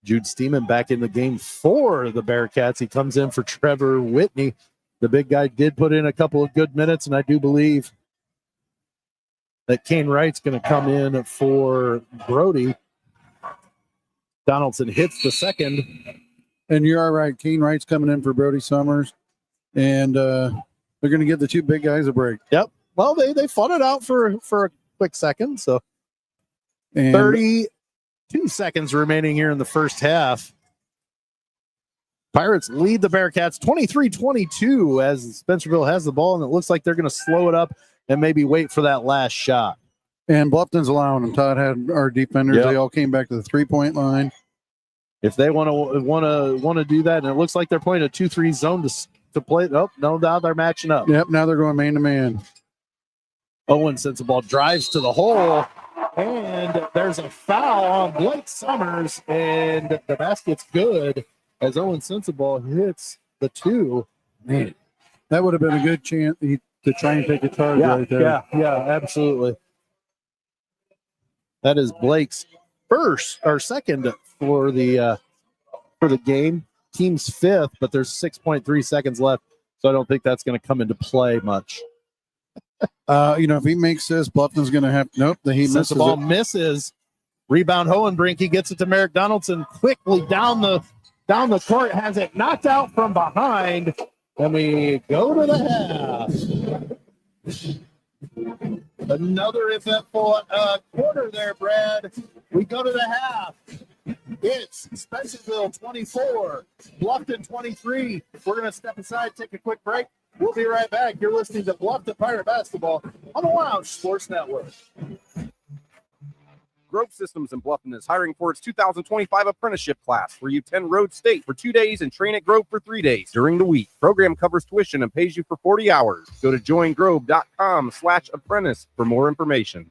Jude Steeman back in the game for the Bearcats. He comes in for Trevor Whitney. The big guy did put in a couple of good minutes, and I do believe that Kane Wright's going to come in for Brody. Donaldson hits the second. And you're all right. Kane Wright's coming in for Brody Summers. And they're going to give the two big guys a break. Yep. Well, they fought it out for a quick second. So 32 seconds remaining here in the first half. Pirates lead the Bearcats 23-22 as Spencerville has the ball, and it looks like they're going to slow it up and maybe wait for that last shot. And Bluffton's allowing them. Todd had our defenders. Yep. They all came back to the 3-point line. If they want to do that, and it looks like they're playing a 2-3 zone to play. Oh, no, now they're matching up. Yep, now they're going man-to-man. Owen sends the ball, drives to the hole, and there's a foul on Blake Summers, and the basket's good as Owen Sensabaugh hits the 2. Man, that would have been a good chance to to try and take a charge right there. Yeah, absolutely. That is Blake's first or second for the game. Team's fifth, but there's 6.3 seconds left, so I don't think that's going to come into play much. If he makes this, Bluffton's going to have he Since misses the ball it. misses. Rebound Hohenbrink. He gets it to Merrick Donaldson quickly down the court. Has it knocked out from behind. And we go to the half. Another eventful quarter there, Brad. We go to the half. It's Spencerville 24, Bluffton 23. We're going to step aside, take a quick break. We'll be right back. You're listening to Bluffton Pirate Basketball on the Lounge Sports Network. Grove Systems in Bluffton is hiring for its 2025 apprenticeship class, where you attend Road State for 2 days and train at Grove for 3 days during the week. Program covers tuition and pays you for 40 hours. Go to joingrove.com/apprentice for more information.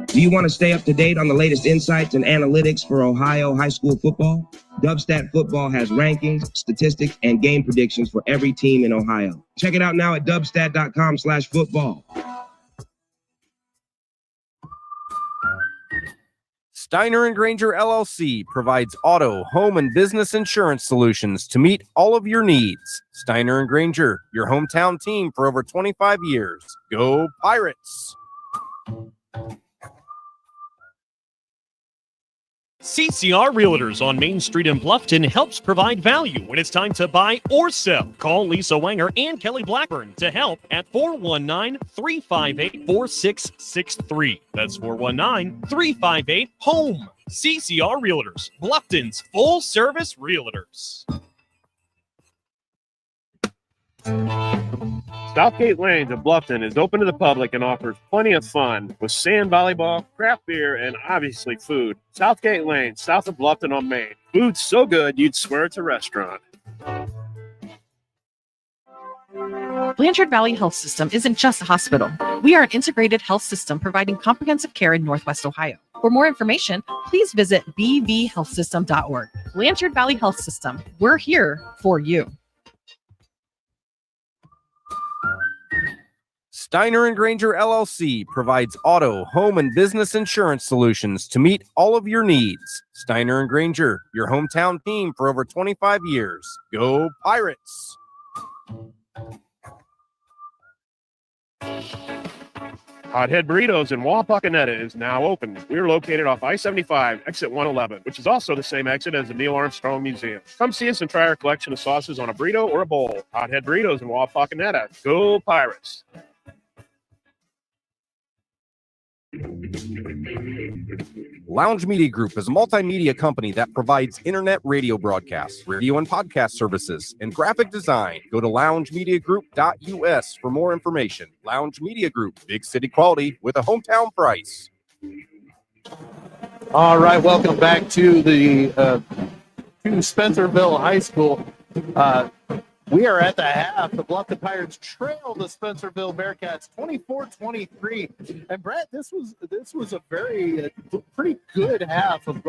Do you want to stay up to date on the latest insights and analytics for Ohio high school football? Dubstat Football has rankings, statistics, and game predictions for every team in Ohio. Check it out now at dubstat.com/football. Steiner & Granger LLC provides auto, home, and business insurance solutions to meet all of your needs. Steiner & Granger, your hometown team for over 25 years. Go Pirates! CCR Realtors on Main Street in Bluffton helps provide value when it's time to buy or sell. Call Lisa Wanger and Kelly Blackburn to help at 419-358-4663. That's 419-358-HOME. CCR Realtors, Bluffton's full-service realtors. Southgate Lanes of Bluffton is open to the public and offers plenty of fun with sand volleyball, craft beer, and obviously food. Southgate Lanes, south of Bluffton on Main. Food's so good you'd swear it's a restaurant. Blanchard Valley Health System isn't just a hospital. We are an integrated health system providing comprehensive care in Northwest Ohio. For more information, please visit bvhealthsystem.org. Blanchard Valley Health System. We're here for you. Steiner & Granger LLC provides auto, home, and business insurance solutions to meet all of your needs. Steiner & Granger, your hometown team for over 25 years. Go Pirates! Hothead Burritos in Wapakoneta is now open. We're located off I-75, exit 111, which is also the same exit as the Neil Armstrong Museum. Come see us and try our collection of sauces on a burrito or a bowl. Hothead Burritos in Wapakoneta. Go Pirates! Lounge Media Group is a multimedia company that provides internet radio broadcasts, radio and podcast services, and graphic design. Go to loungemediagroup.us for more information. Lounge Media Group, big city quality with a hometown price. All right, welcome back to the to Spencerville High School. We are at the half. The Bluffton Pirates trail the Spencerville Bearcats 24-23. And Brett, this was a very pretty good half of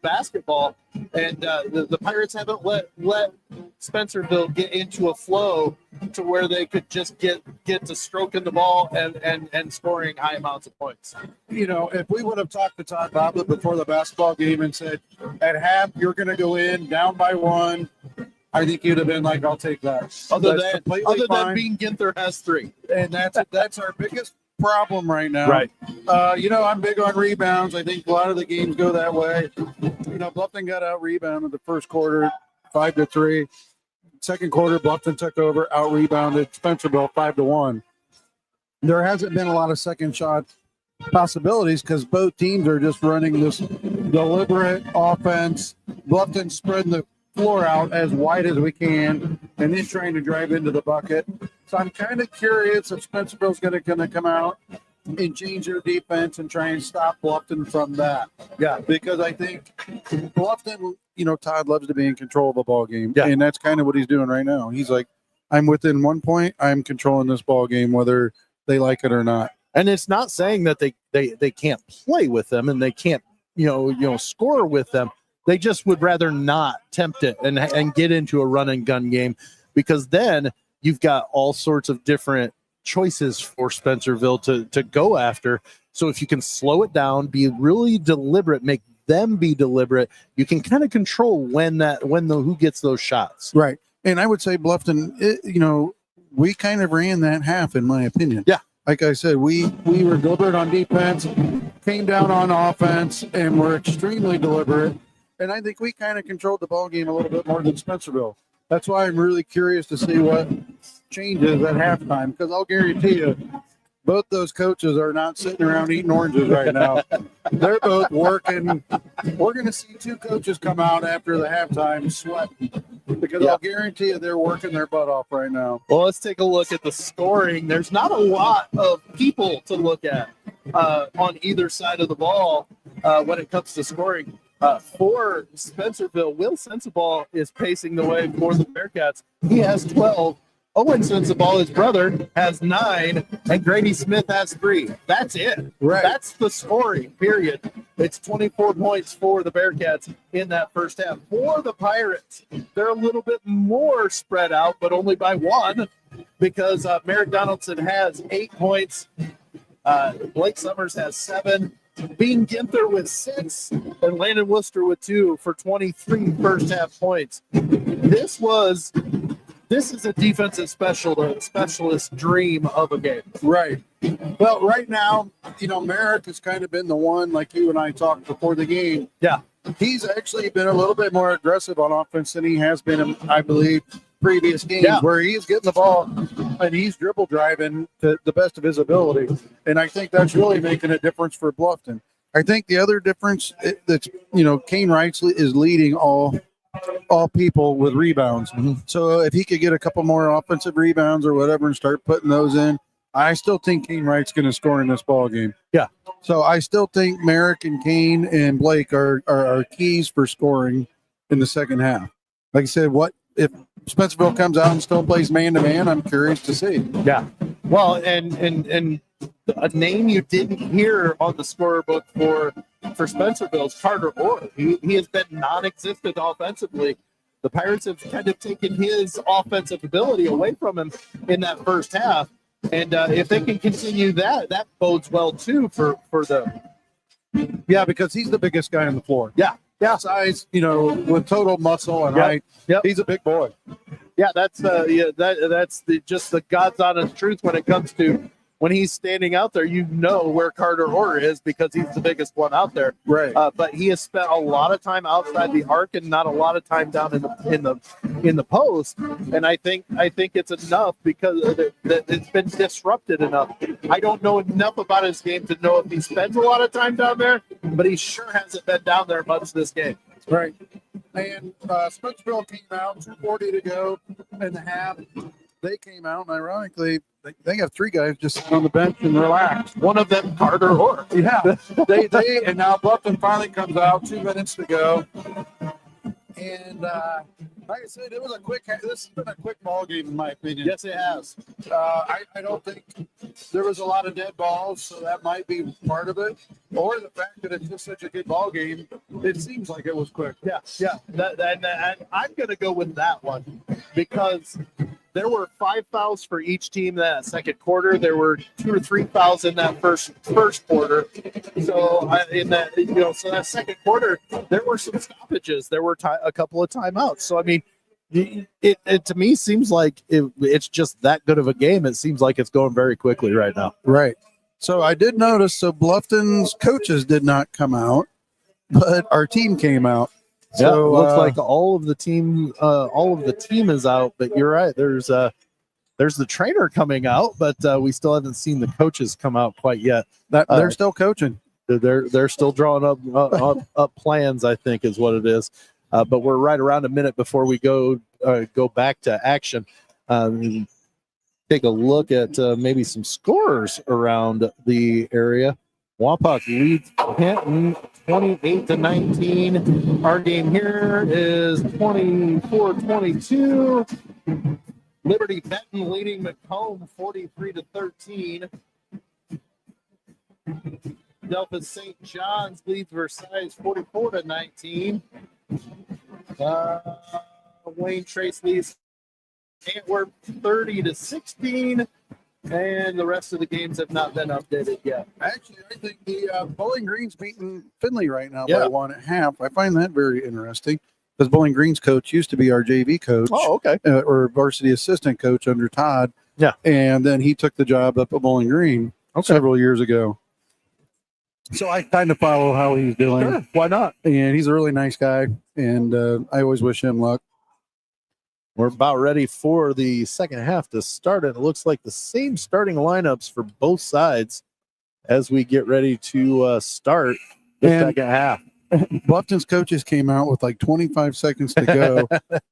basketball. And the Pirates haven't let Spencerville get into a flow to where they could just get to stroking the ball and scoring high amounts of points. You know, if we would have talked to Todd Bobbitt before the basketball game and said, at half, you're going to go in down by one, I think you'd have been like, I'll take that. Other than being Ginther has three. And that's our biggest problem right now. Right. I'm big on rebounds. I think a lot of the games go that way. Bluffton got out rebounded the first quarter 5-3. Second quarter, Bluffton took over, out rebounded Spencerville 5-1. There hasn't been a lot of second shot possibilities because both teams are just running this deliberate offense. Bluffton spreading the floor out as wide as we can and then trying to drive into the bucket. So I'm kind of curious if Spencerville's going to come out and change their defense and try and stop Bluffton from that. Yeah, because I think Bluffton, Todd loves to be in control of a ball game. Yeah. And that's kind of what he's doing right now. He's like, I'm within 1 point. I'm controlling this ball game, whether they like it or not. And it's not saying that they can't play with them and they can't, score with them. They just would rather not tempt it and get into a run and gun game. because then you've got all sorts of different choices for Spencerville to go after. So if you can slow it down, be really deliberate, make them be deliberate, you can kind of control who gets those shots. Right. And I would say Bluffton, we kind of ran that half, in my opinion. Yeah. Like I said, we were deliberate on defense, came down on offense, and were extremely deliberate. And I think we kind of controlled the ball game a little bit more than Spencerville. That's why I'm really curious to see what changes at halftime, because I'll guarantee you, both those coaches are not sitting around eating oranges right now. They're both working. We're going to see two coaches come out after the halftime sweating, because I'll guarantee you they're working their butt off right now. Well, let's take a look at the scoring. There's not a lot of people to look at on either side of the ball when it comes to scoring. For Spencerville, Will Sensabaugh is pacing the way for the Bearcats. He has 12. Owen Sensabaugh, his brother, has 9, and Grady Smith has 3. That's it. Right. That's the scoring, period. It's 24 points for the Bearcats in that first half. For the Pirates, they're a little bit more spread out, but only by 1, because Merrick Donaldson has 8 points. Blake Summers has 7. Bean Ginther with 6, and Landon Worcester with 2 for 23 first half points. This is a defensive specialist dream of a game. Right. Well, right now, Merrick has kind of been the one, like you and I talked before the game. Yeah. He's actually been a little bit more aggressive on offense than he has been in, I believe, previous games, where he's getting the ball and he's dribble driving to the best of his ability. And I think that's really making a difference for Bluffton. I think the other difference that's, Kane Wright is leading all people with rebounds. Mm-hmm. So if he could get a couple more offensive rebounds or whatever and start putting those in, I still think Kane Wright's going to score in this ball game. Yeah. So I still think Merrick and Kane and Blake are keys for scoring in the second half. Like I said, what if Spencerville comes out and still plays man-to-man? I'm curious to see. Yeah. Well, and a name you didn't hear on the scorebook for Spencerville is Carter Orr. He has been non-existent offensively. The Pirates have kind of taken his offensive ability away from him in that first half. And if they can continue that bodes well, too, for them. Yeah, because he's the biggest guy on the floor. Yeah. Yeah. Size, with total muscle and height. Yep. He's a big boy. Yeah, that's just the God's honest truth when it comes to when he's standing out there. Where Carter Orr is, because he's the biggest one out there. Right. But he has spent a lot of time outside the arc and not a lot of time down in the post. And I think it's enough because that it's been disrupted enough. I don't know enough about his game to know if he spends a lot of time down there, but he sure hasn't been down there much this game. Right. And Spencerville came out, 2:40 to go in the half. They came out, and ironically, they have 3 guys just sit on the bench and relax. One of them, Carter Orr. Yeah. And now Bluffton finally comes out, 2 minutes to go. And like I said, this has been a quick ball game, in my opinion. Yes, it has. I don't think there was a lot of dead balls, so that might be part of it. Or the fact that it's just such a good ball game, it seems like it was quick. Yeah. And I'm going to go with that one because there were 5 fouls for each team that second quarter. There were 2 or 3 fouls in that first quarter. So so that second quarter, there were some stoppages. There were a couple of timeouts. So I mean, it to me seems like it's just that good of a game. It seems like it's going very quickly right now. Right. So I did notice. So Bluffton's coaches did not come out, but our team came out. Yeah, So it looks like all of the team is out, but you're right. There's the trainer coming out, but we still haven't seen the coaches come out quite yet. They're still coaching. They're still drawing up plans, I think, is what it is. But we're right around a minute before we go back to action. Take a look at maybe some scorers around the area. Wapak leads Hinton 28-19. Our game here is 24-22. Liberty Benton leading Macomb 43-13. Delta St. John's leads Versailles 44-19. Wayne Trace leads Antwerp 30-16. And the rest of the games have not been updated yet. Actually, I think the Bowling Green's beating Findlay right now Yeah. by 1.5. I find that very interesting because Bowling Green's coach used to be our JV coach. Oh, okay. Or varsity assistant coach under Todd. Yeah. And then he took the job up at Bowling Green several years ago. So I kind of follow how he's doing. Sure. Why not? And he's a really nice guy. And I always wish him luck. We're about ready for the second half to start. And it looks like the same starting lineups for both sides as we get ready to start the second half. Bluffton's coaches came out with like 25 seconds to go.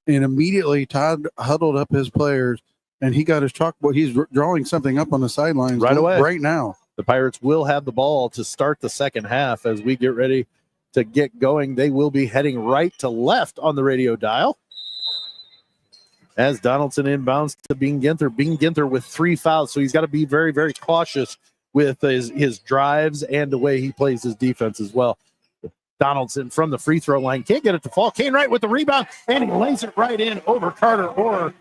And immediately Todd huddled up his players and he got his chalkboard. He's drawing something up on the sidelines right away. Right now. The Pirates will have the ball to start the second half as we get ready to get going. They will be heading right to left on the radio dial. As Donaldson inbounds to Bean Ginther. Bean Ginther with 3 fouls, so he's got to be very, very cautious with his drives and the way he plays his defense as well. Donaldson from the free throw line. Can't get it to fall. Kane Wright with the rebound, and he lays it right in over Carter Orr.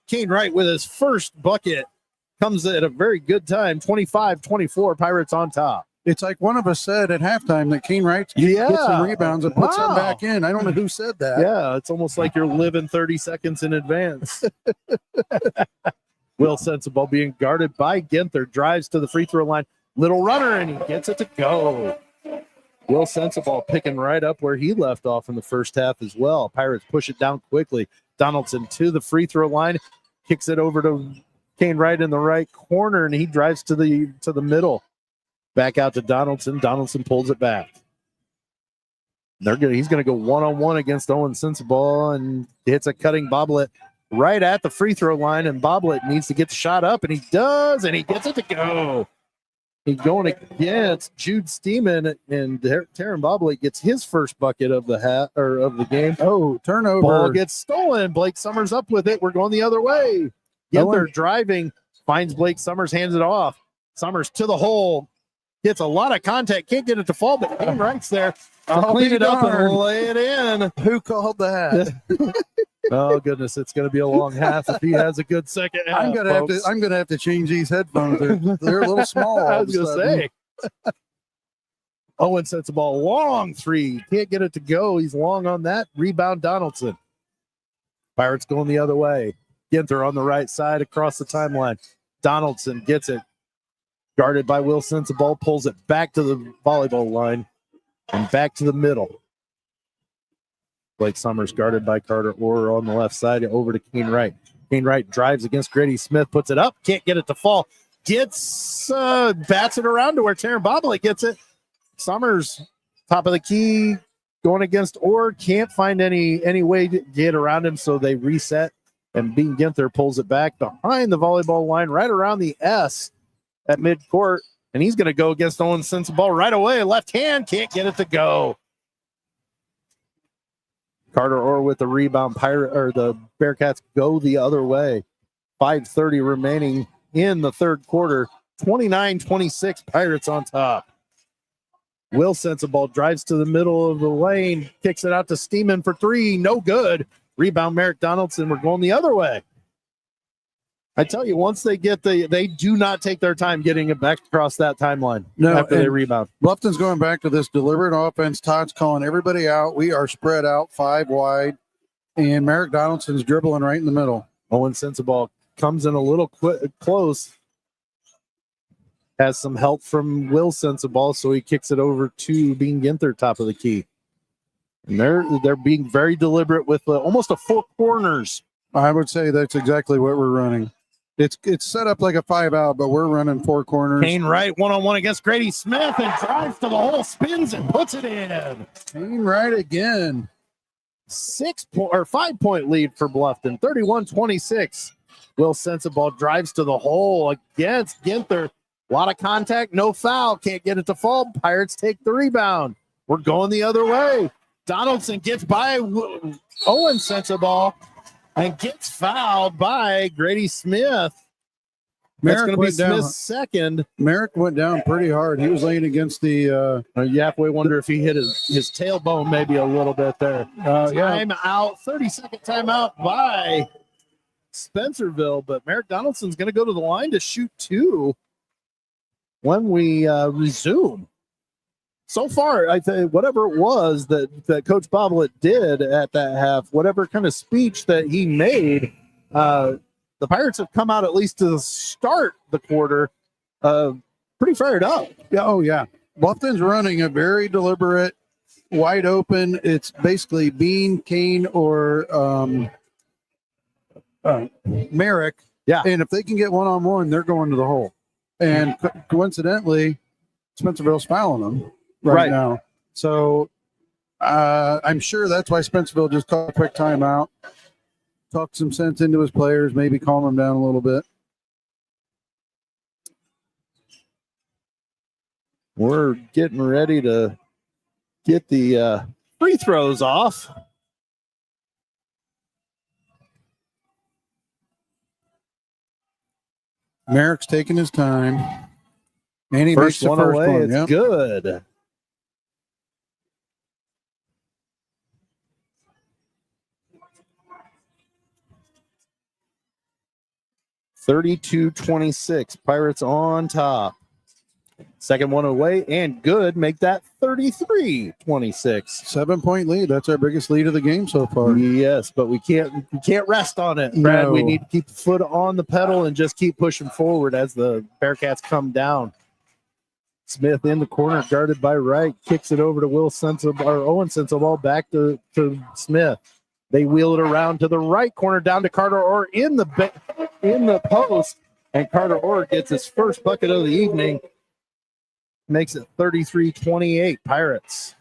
Kane Wright with his first bucket comes at a very good time. 25-24, Pirates on top. It's like one of us said at halftime that Kane Wright gets some rebounds and puts them back in. I don't know who said that. Yeah, it's almost like you're living 30 seconds in advance. Will Sensible being guarded by Ginther, drives to the free throw line. Little runner, and he gets it to go. Will Sensible picking right up where he left off in the first half as well. Pirates push it down quickly. Donaldson to the free throw line, kicks it over to Kane Wright in the right corner, and he drives to the middle. Back out to Donaldson. Donaldson pulls it back. He's going to go one-on-one against Owen Sensible and hits a cutting bobblet right at the free throw line, and Bobblet needs to get the shot up, and he does, and he gets it to go. He's going against Jude Steeman, and Taron Bobblet gets his first bucket of the game. Oh, turnover. Ball gets stolen. Blake Summers up with it. We're going the other way. Ginther driving, finds Blake Summers, hands it off. Summers to the hole. Gets a lot of contact. Can't get it to fall, but Kane Wright's there to clean it up and lay it in. Who called that? Oh, goodness. It's going to be a long half if he has a good second half. I'm gonna have to change these headphones. They're a little small. I was going to say. Owen sets the ball long three. Can't get it to go. He's long on that. Rebound Donaldson. Pirates going the other way. Ginther on the right side across the timeline. Donaldson gets it. Guarded by Will Sensible, pulls it back to the volleyball line and back to the middle. Blake Summers guarded by Carter Orr on the left side over to Kane Wright. Kane Wright drives against Grady Smith, puts it up, can't get it to fall. Bats it around to where Taron Bobley gets it. Summers, top of the key, going against Orr, can't find any way to get around him, so they reset, and Bean Ginther pulls it back behind the volleyball line, right around the S at midcourt, and he's going to go against Owen Sensible right away. Left hand, can't get it to go. Carter Orr with the rebound. The Bearcats go the other way. 5:30 remaining in the third quarter. 29-26, Pirates on top. Will Sensible drives to the middle of the lane, kicks it out to Steeman for three. No good. Rebound, Merrick Donaldson. We're going the other way. I tell you, once they get they do not take their time getting it back across that timeline after they rebound. Bluffton's going back to this deliberate offense. Todd's calling everybody out. We are spread out 5 wide, and Merrick Donaldson's dribbling right in the middle. Owen Sensible comes in a little close. Has some help from Will Sensible, so he kicks it over to Bean Ginther, top of the key. And they're being very deliberate with almost a 4 corners. I would say that's exactly what we're running. It's set up like a 5-out, but we're running 4 corners. Kane Wright one-on-one against Grady Smith and drives to the hole, spins and puts it in. Kane Wright again. 5-point lead for Bluffton, 31-26. Will Sensible drives to the hole against Ginther. A lot of contact, no foul. Can't get it to fall. Pirates take the rebound. We're going the other way. Donaldson gets by Owen Sensible and gets fouled by Grady Smith. That's going to be Smith's second. Merrick went down pretty hard. He was laying against the you halfway wonder if he hit his tailbone maybe a little bit there. Time out, 30-second timeout by Spencerville, but Merrick Donaldson's going to go to the line to shoot 2 when we resume. So far, I think whatever it was that Coach Boblet did at that half, whatever kind of speech that he made, the Pirates have come out at least to start the quarter pretty fired up. Yeah, oh yeah. Bluffton's running a very deliberate, wide open. It's basically Bean, Kane, or Merrick. Yeah. And if they can get one-on-one, they're going to the hole. And coincidentally, Spencerville's fouling them right now. So I'm sure that's why Spencerville just called a quick timeout, talked some sense into his players, maybe calm them down a little bit. We're getting ready to get the free throws off. Merrick's taking his time. And he First makes the one first away. one. It's Yep. good. (32-26). Pirates on top. Second one away and good. Make that 33-26. 7-point lead. That's our biggest lead of the game so far. Yes, but we can't rest on it, Brad. No. We need to keep the foot on the pedal and just keep pushing forward as the Bearcats come down. Smith in the corner, guarded by Wright, kicks it over to Owen Sensabaugh back to Smith. They wheel it around to the right corner, down to Carter Orr in the post, and Carter Orr gets his first bucket of the evening. Makes it 33-28 Pirates.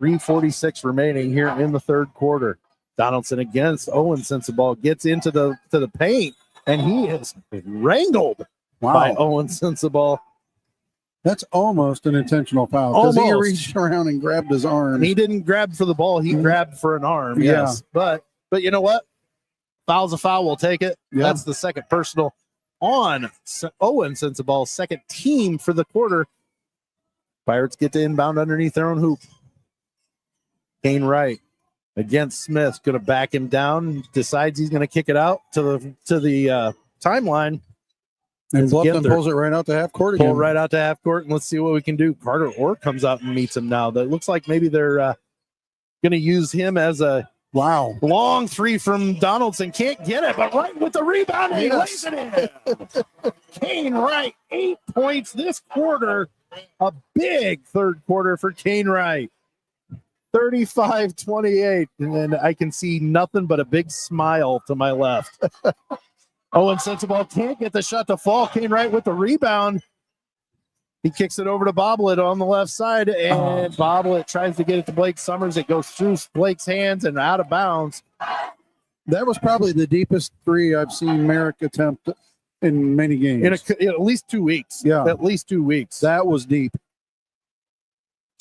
3:46 remaining here in the third quarter. Donaldson against Owen Sensabaugh gets into the paint, and he is wrangled by Owen Sensabaugh. That's almost an intentional foul because he Almost. reached around and grabbed his arm. He didn't grab for the ball; he grabbed for an arm. Yeah. Yes, but you know what? Foul's a foul. We'll take it. Yeah. That's the second personal on Owen Sensabaugh, second team for the quarter. Pirates get to inbound underneath their own hoop. Kane Wright against Smith, going to back him down. Decides he's going to kick it out to the timeline. And Bluffton pulls it right out to half court again. Pull right out to half court, and let's see what we can do. Carter Orr comes out and meets him now. That looks like maybe they're going to use him as a long three from Donaldson. Can't get it, but Wright with the rebound, and he lays it in. Kane Wright, 8 points this quarter. A big third quarter for Kane Wright. 35-28, and then I can see nothing but a big smile to my left. Owen Sensabaugh can't get the shot to fall. Kane Wright with the rebound. He kicks it over to Boblet on the left side, and Boblet tries to get it to Blake Summers. It goes through Blake's hands and out of bounds. That was probably the deepest three I've seen Merrick attempt in many games. In at least 2 weeks. Yeah. At least 2 weeks. That was deep.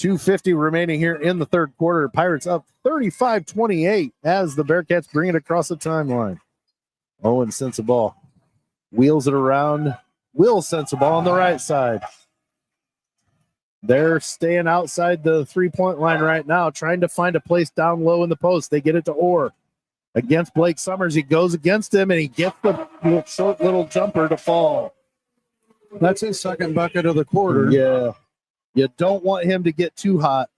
2:50 remaining here in the third quarter. Pirates up 35-28 as the Bearcats bring it across the timeline. Owen Sensabaugh wheels it around. Will Sensabaugh on the right side. They're staying outside the three-point line right now, trying to find a place down low in the post. They get it to Orr. Against Blake Summers, he goes against him, and he gets the short little jumper to fall. That's his second bucket of the quarter. Yeah. You don't want him to get too hot.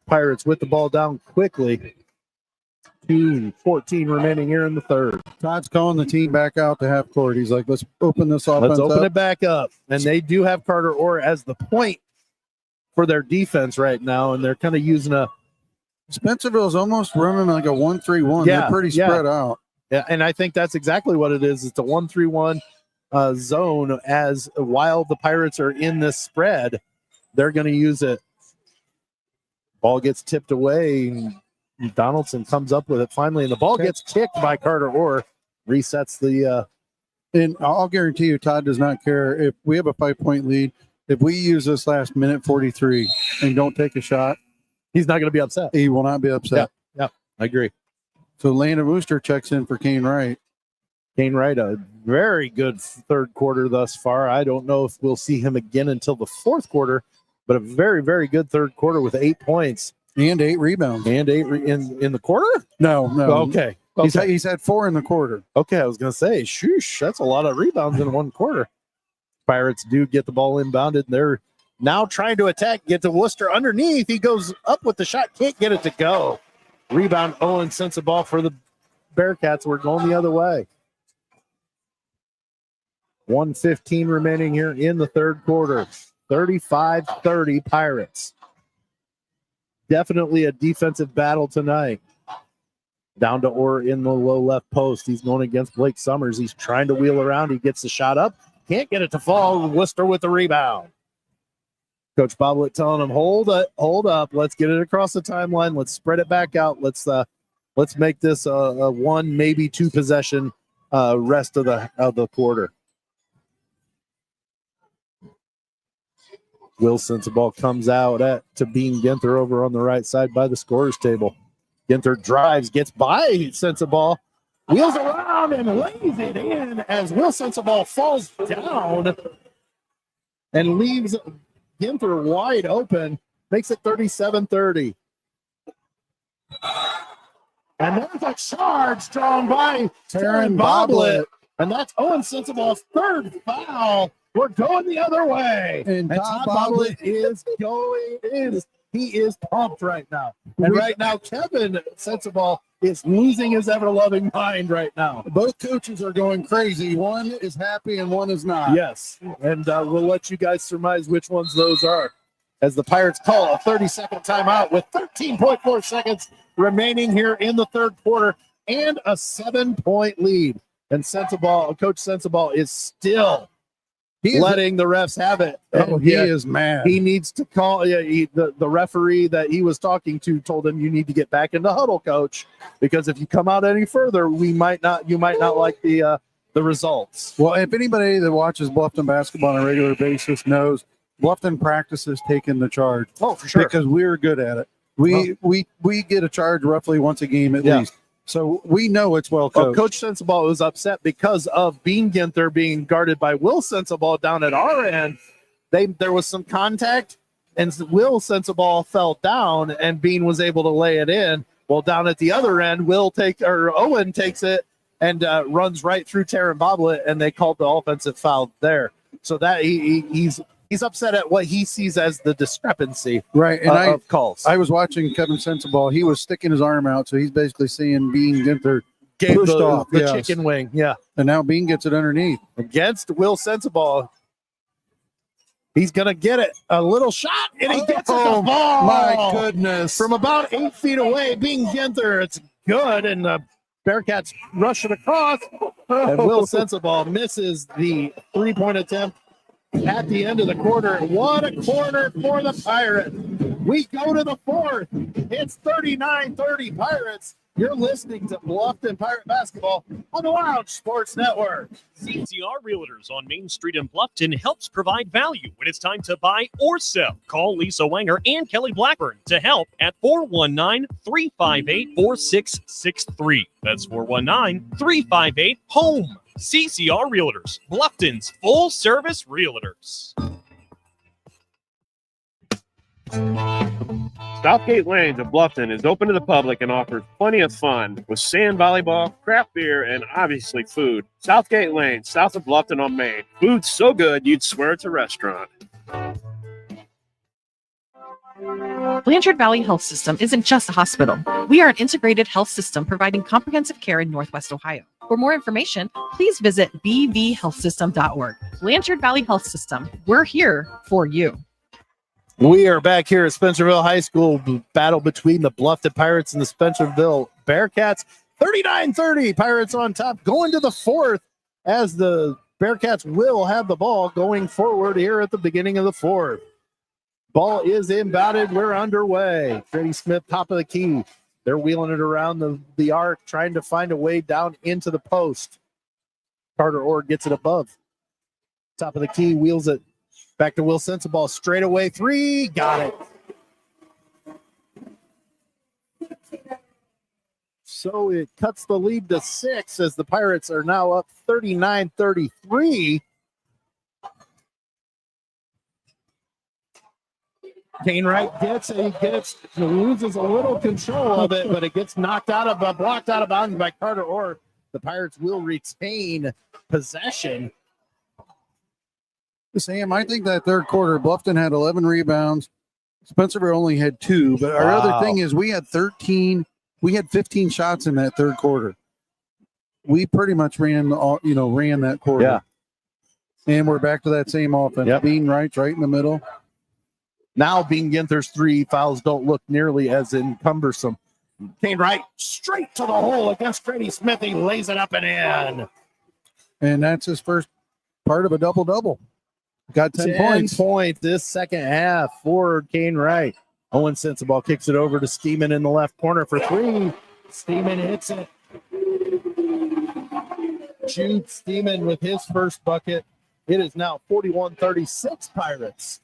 Pirates with the ball down quickly. 2:14 remaining here in the third. Todd's calling the team back out to half court. He's like, let's open this offense Let's open up. it back up. And they do have Carter Orr as the point for their defense right now, and they're kind of using a Spencerville's almost running like a 1-3-1. Yeah, They're pretty spread out. Yeah, and I think that's exactly what it is. It's a 1-3-1 zone. As while the Pirates are in this spread, they're going to use it. Ball gets tipped away. Donaldson comes up with it finally, and the ball gets kicked by Carter Orr. Resets the. And I'll guarantee you, Todd does not care if we have a 5-point lead. If we use this last minute 43 and don't take a shot, he's not going to be upset. He will not be upset. Yeah, I agree. So Landon Wooster checks in for Kane Wright. Kane Wright, a very good third quarter thus far. I don't know if we'll see him again until the fourth quarter, but a very, very good third quarter with 8 points. And 8 rebounds. And 8 in the quarter? No. Okay. He's had 4 in the quarter. Okay, I was going to say, shoosh, that's a lot of rebounds in one quarter. Pirates do get the ball inbounded. They're now trying to attack, get to Worcester underneath. He goes up with the shot, can't get it to go. Rebound, Owen sends the ball for the Bearcats. We're going the other way. 1:15 remaining here in the third quarter. 35-30 Pirates. Definitely a defensive battle tonight. Down to Orr in the low left post. He's going against Blake Summers. He's trying to wheel around. He gets the shot up. Can't get it to fall. Worcester with the rebound. Coach Boblet telling him, hold up. Let's get it across the timeline. Let's spread it back out. Let's make this a 1, maybe 2 possession rest of the quarter. Wilson's ball comes out to Bean Ginther over on the right side by the scorer's table. Ginther drives, gets by Sensabaugh, wheels around and lays it in as Will Sensabaugh falls down and leaves Ginther wide open, makes it 37-30. And there's a charge drawn by Taryn Boblet, and that's Owen Sensabaugh's 3rd foul. We're going the other way. And Todd Boblet he is pumped right now. And right now, Kevin Sensabaugh is losing his ever-loving mind right now. Both coaches are going crazy. One is happy and one is not. Yes, and we'll let you guys surmise which ones those are. As the Pirates call a 30-second timeout with 13.4 seconds remaining here in the third quarter and a 7-point lead. And Coach Sensabaugh is still letting the refs have it. He is mad. He needs to call. The referee that he was talking to told him, "You need to get back in the huddle, coach, because if you come out any further, you might not like the results." Well, if anybody that watches Bluffton basketball on a regular basis knows, Bluffton practices taking the charge. Oh, for sure, because we're good at it. We get a charge roughly once a game at least. So we know it's well coached. Coach Sensabaugh was upset because of Bean Ginther being guarded by Will Sensabaugh down at our end. There was some contact, and Will Sensabaugh fell down, and Bean was able to lay it in. Well, down at the other end, Owen takes it and runs right through Taryn Boblet, and they called the offensive foul there. So that he's upset at what he sees as the discrepancy of calls. I was watching Kevin Sensabaugh. He was sticking his arm out, so he's basically seeing Bean Ginther pushed off. The chicken wing, yeah. And now Bean gets it underneath. Against Will Sensabaugh. He's going to get it. A little shot, and he gets it the ball. My goodness. From about 8 feet away, Bean Ginther, it's good, and the Bearcats rush it across. And Will Sensabaugh misses the three-point attempt at the end of the quarter. What a quarter for the Pirates. We go to the fourth. It's 39-30 Pirates. You're listening to Bluffton Pirate Basketball on the Lounge Sports Network. CCR Realtors on Main Street in Bluffton helps provide value when it's time to buy or sell. Call Lisa Wanger and Kelly Blackburn to help at 419-358-4663. That's 419-358-HOME. CCR Realtors, Bluffton's full-service realtors. Southgate Lanes of Bluffton is open to the public and offers plenty of fun with sand volleyball, craft beer, and obviously food. Southgate Lanes, south of Bluffton on Main. Food's so good you'd swear it's a restaurant. Blanchard Valley Health System isn't just a hospital. We are an integrated health system providing comprehensive care in Northwest Ohio. For more information, please visit bvhealthsystem.org. Blanchard Valley Health System. We're here for you. We are back here at Spencerville High School. Battle between the Bluffton Pirates and the Spencerville Bearcats. 39-30, Pirates on top. Going to the fourth as the Bearcats will have the ball going forward here at the beginning of the fourth. Ball is inbounded. We're underway. Freddie Smith, top of the key. They're wheeling it around the arc, trying to find a way down into the post. Carter Orr gets it above. Top of the key, wheels it back to Will Sensabaugh. Straight away three. Got it. So it cuts the lead to 6 as the Pirates are now up 39-33. Kane Wright loses a little control of it, but it gets blocked out of bounds by Carter Orr. The Pirates will retain possession. Sam, I think that third quarter, Bluffton had 11 rebounds. Spencerville only had 2. But our other thing is we had 15 shots in that third quarter. We pretty much ran that quarter. Yeah. And we're back to that same offense. Yep. Bean Wright's right in the middle. Now Bean Ginther's 3 fouls don't look nearly as cumbersome. Kane Wright straight to the hole against Grady Smith. He lays it up and in. And that's his first part of a double-double. Got 10 points. Points this second half for Kane Wright. Owen Sensabaugh kicks it over to Steeman in the left corner for 3. Steeman hits it. Jude Steeman with his first bucket. It is now 41-36 Pirates.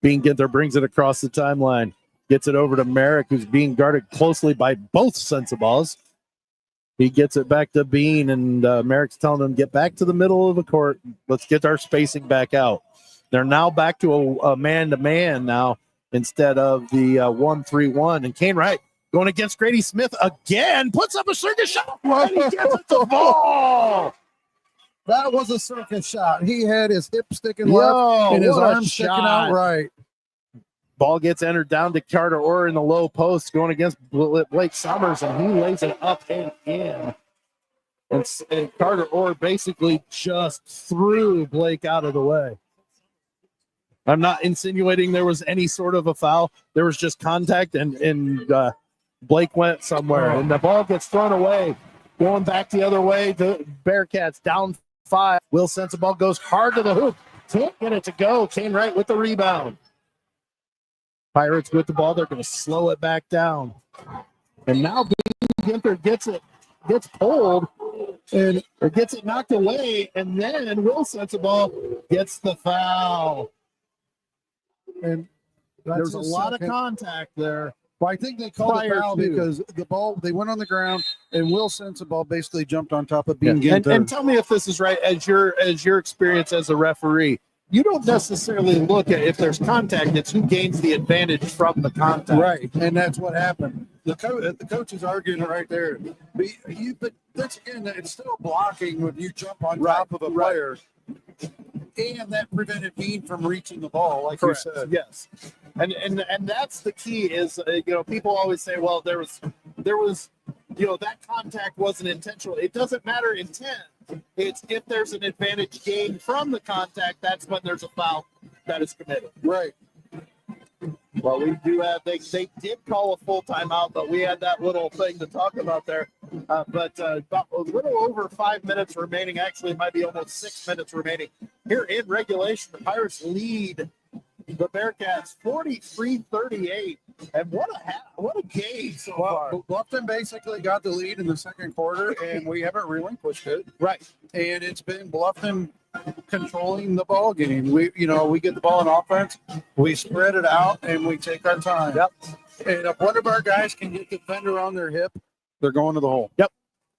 Bean Ginther brings it across the timeline. Gets it over to Merrick, who's being guarded closely by both Sensabaugh. He gets it back to Bean, and Merrick's telling him, get back to the middle of the court. Let's get our spacing back out. They're now back to a man-to-man now instead of the 1-3-1. And Kane Wright going against Grady Smith again, puts up a circus shot, and he gets it to fall. That was a circus shot. He had his hip sticking left and his arm sticking out right. Ball gets entered down to Carter Orr in the low post, going against Blake Summers, and he lays it up and in. And Carter Orr basically just threw Blake out of the way. I'm not insinuating there was any sort of a foul. There was just contact, and Blake went somewhere, and the ball gets thrown away. Going back the other way, the Bearcats down 5. Will Sensabaugh goes hard to the hoop. Can't get it to go. Kane Wright with the rebound. Pirates with the ball. They're going to slow it back down. And now Ginther gets pulled or gets it knocked away. And then Will Sensabaugh gets the foul. And there's a lot of contact there. Well, I think they called it foul because the ball, they went on the ground, and Will Sensabaugh basically jumped on top of Bean Ginther. And tell me if this is right, as your experience as a referee. You don't necessarily look at if there's contact, it's who gains the advantage from the contact. Right, and that's what happened. The coach is arguing right there. But that's, again, it's still blocking when you jump on top of a player. And that prevented Bean from reaching the ball, like Correct. you said. Yes. And that's the key is, people always say, well, there was, that contact wasn't intentional. It doesn't matter intent. It's if there's an advantage gained from the contact, that's when there's a foul that is committed. Right. Well, we do have, they did call a full timeout, but we had that little thing to talk about there. But about a little over 5 minutes remaining. Actually, it might be almost 6 minutes remaining. Here in regulation, the Pirates lead the Bearcats 43-38. And what a game so far. Bluffton basically got the lead in the second quarter, and we haven't relinquished it. Right. And it's been Bluffton controlling the ball game. We get the ball in offense, we spread it out, and we take our time. Yep. And if one of our guys can get the defender on their hip, they're going to the hole. Yep.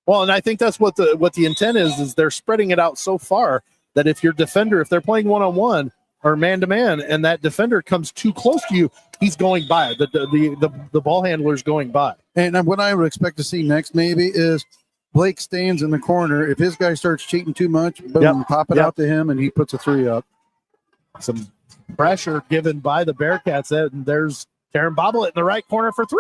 Well, and I think that's what the intent is they're spreading it out so far that if your defender, if they're playing one-on-one or man-to-man, and that defender comes too close to you, he's going by. The ball handler's going by. And what I would expect to see next maybe is Blake stands in the corner. If his guy starts cheating too much, boom, pop it out to him, and he puts a 3 up. Some pressure given by the Bearcats. And there's Taryn Bobblett in the right corner for 3.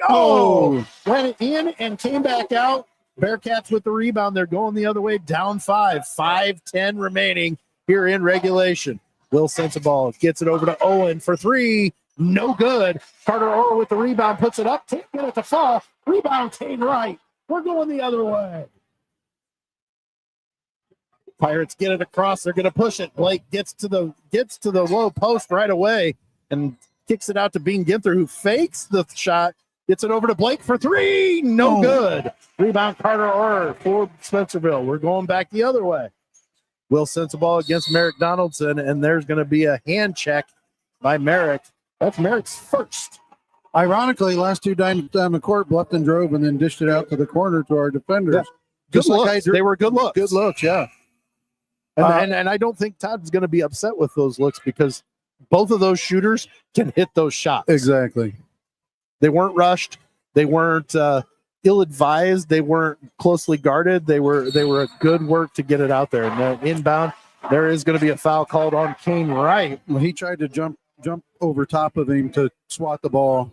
Oh! Went in and came back out. Bearcats with the rebound. They're going the other way, down 5. 5:10 remaining here in regulation. Will Sensabaugh gets it over to Owen for 3. No good. Carter Orr with the rebound, puts it up. Can't get it to fall. Rebound, Kane Wright. We're going the other way. Pirates get it across. They're going to push it. Blake gets to the low post right away and kicks it out to Bean Ginther, who fakes the shot. Gets it over to Blake for 3. No good. Rebound, Carter Orr for Spencerville. We're going back the other way. Will Sensabaugh against Merrick Donaldson, and there's going to be a hand check by Merrick. That's Merrick's first. Ironically, last 2 down the court, Bluffton drove and then dished it out to the corner to our defenders. Yeah. Good looks. They were good looks. Good looks, yeah. And I don't think Todd's going to be upset with those looks because both of those shooters can hit those shots. Exactly. They weren't rushed. They weren't ill-advised. They weren't closely guarded. They were a good work to get it out there. And then inbound, there is going to be a foul called on Kane Wright. Well, he tried to jump over top of him to swat the ball.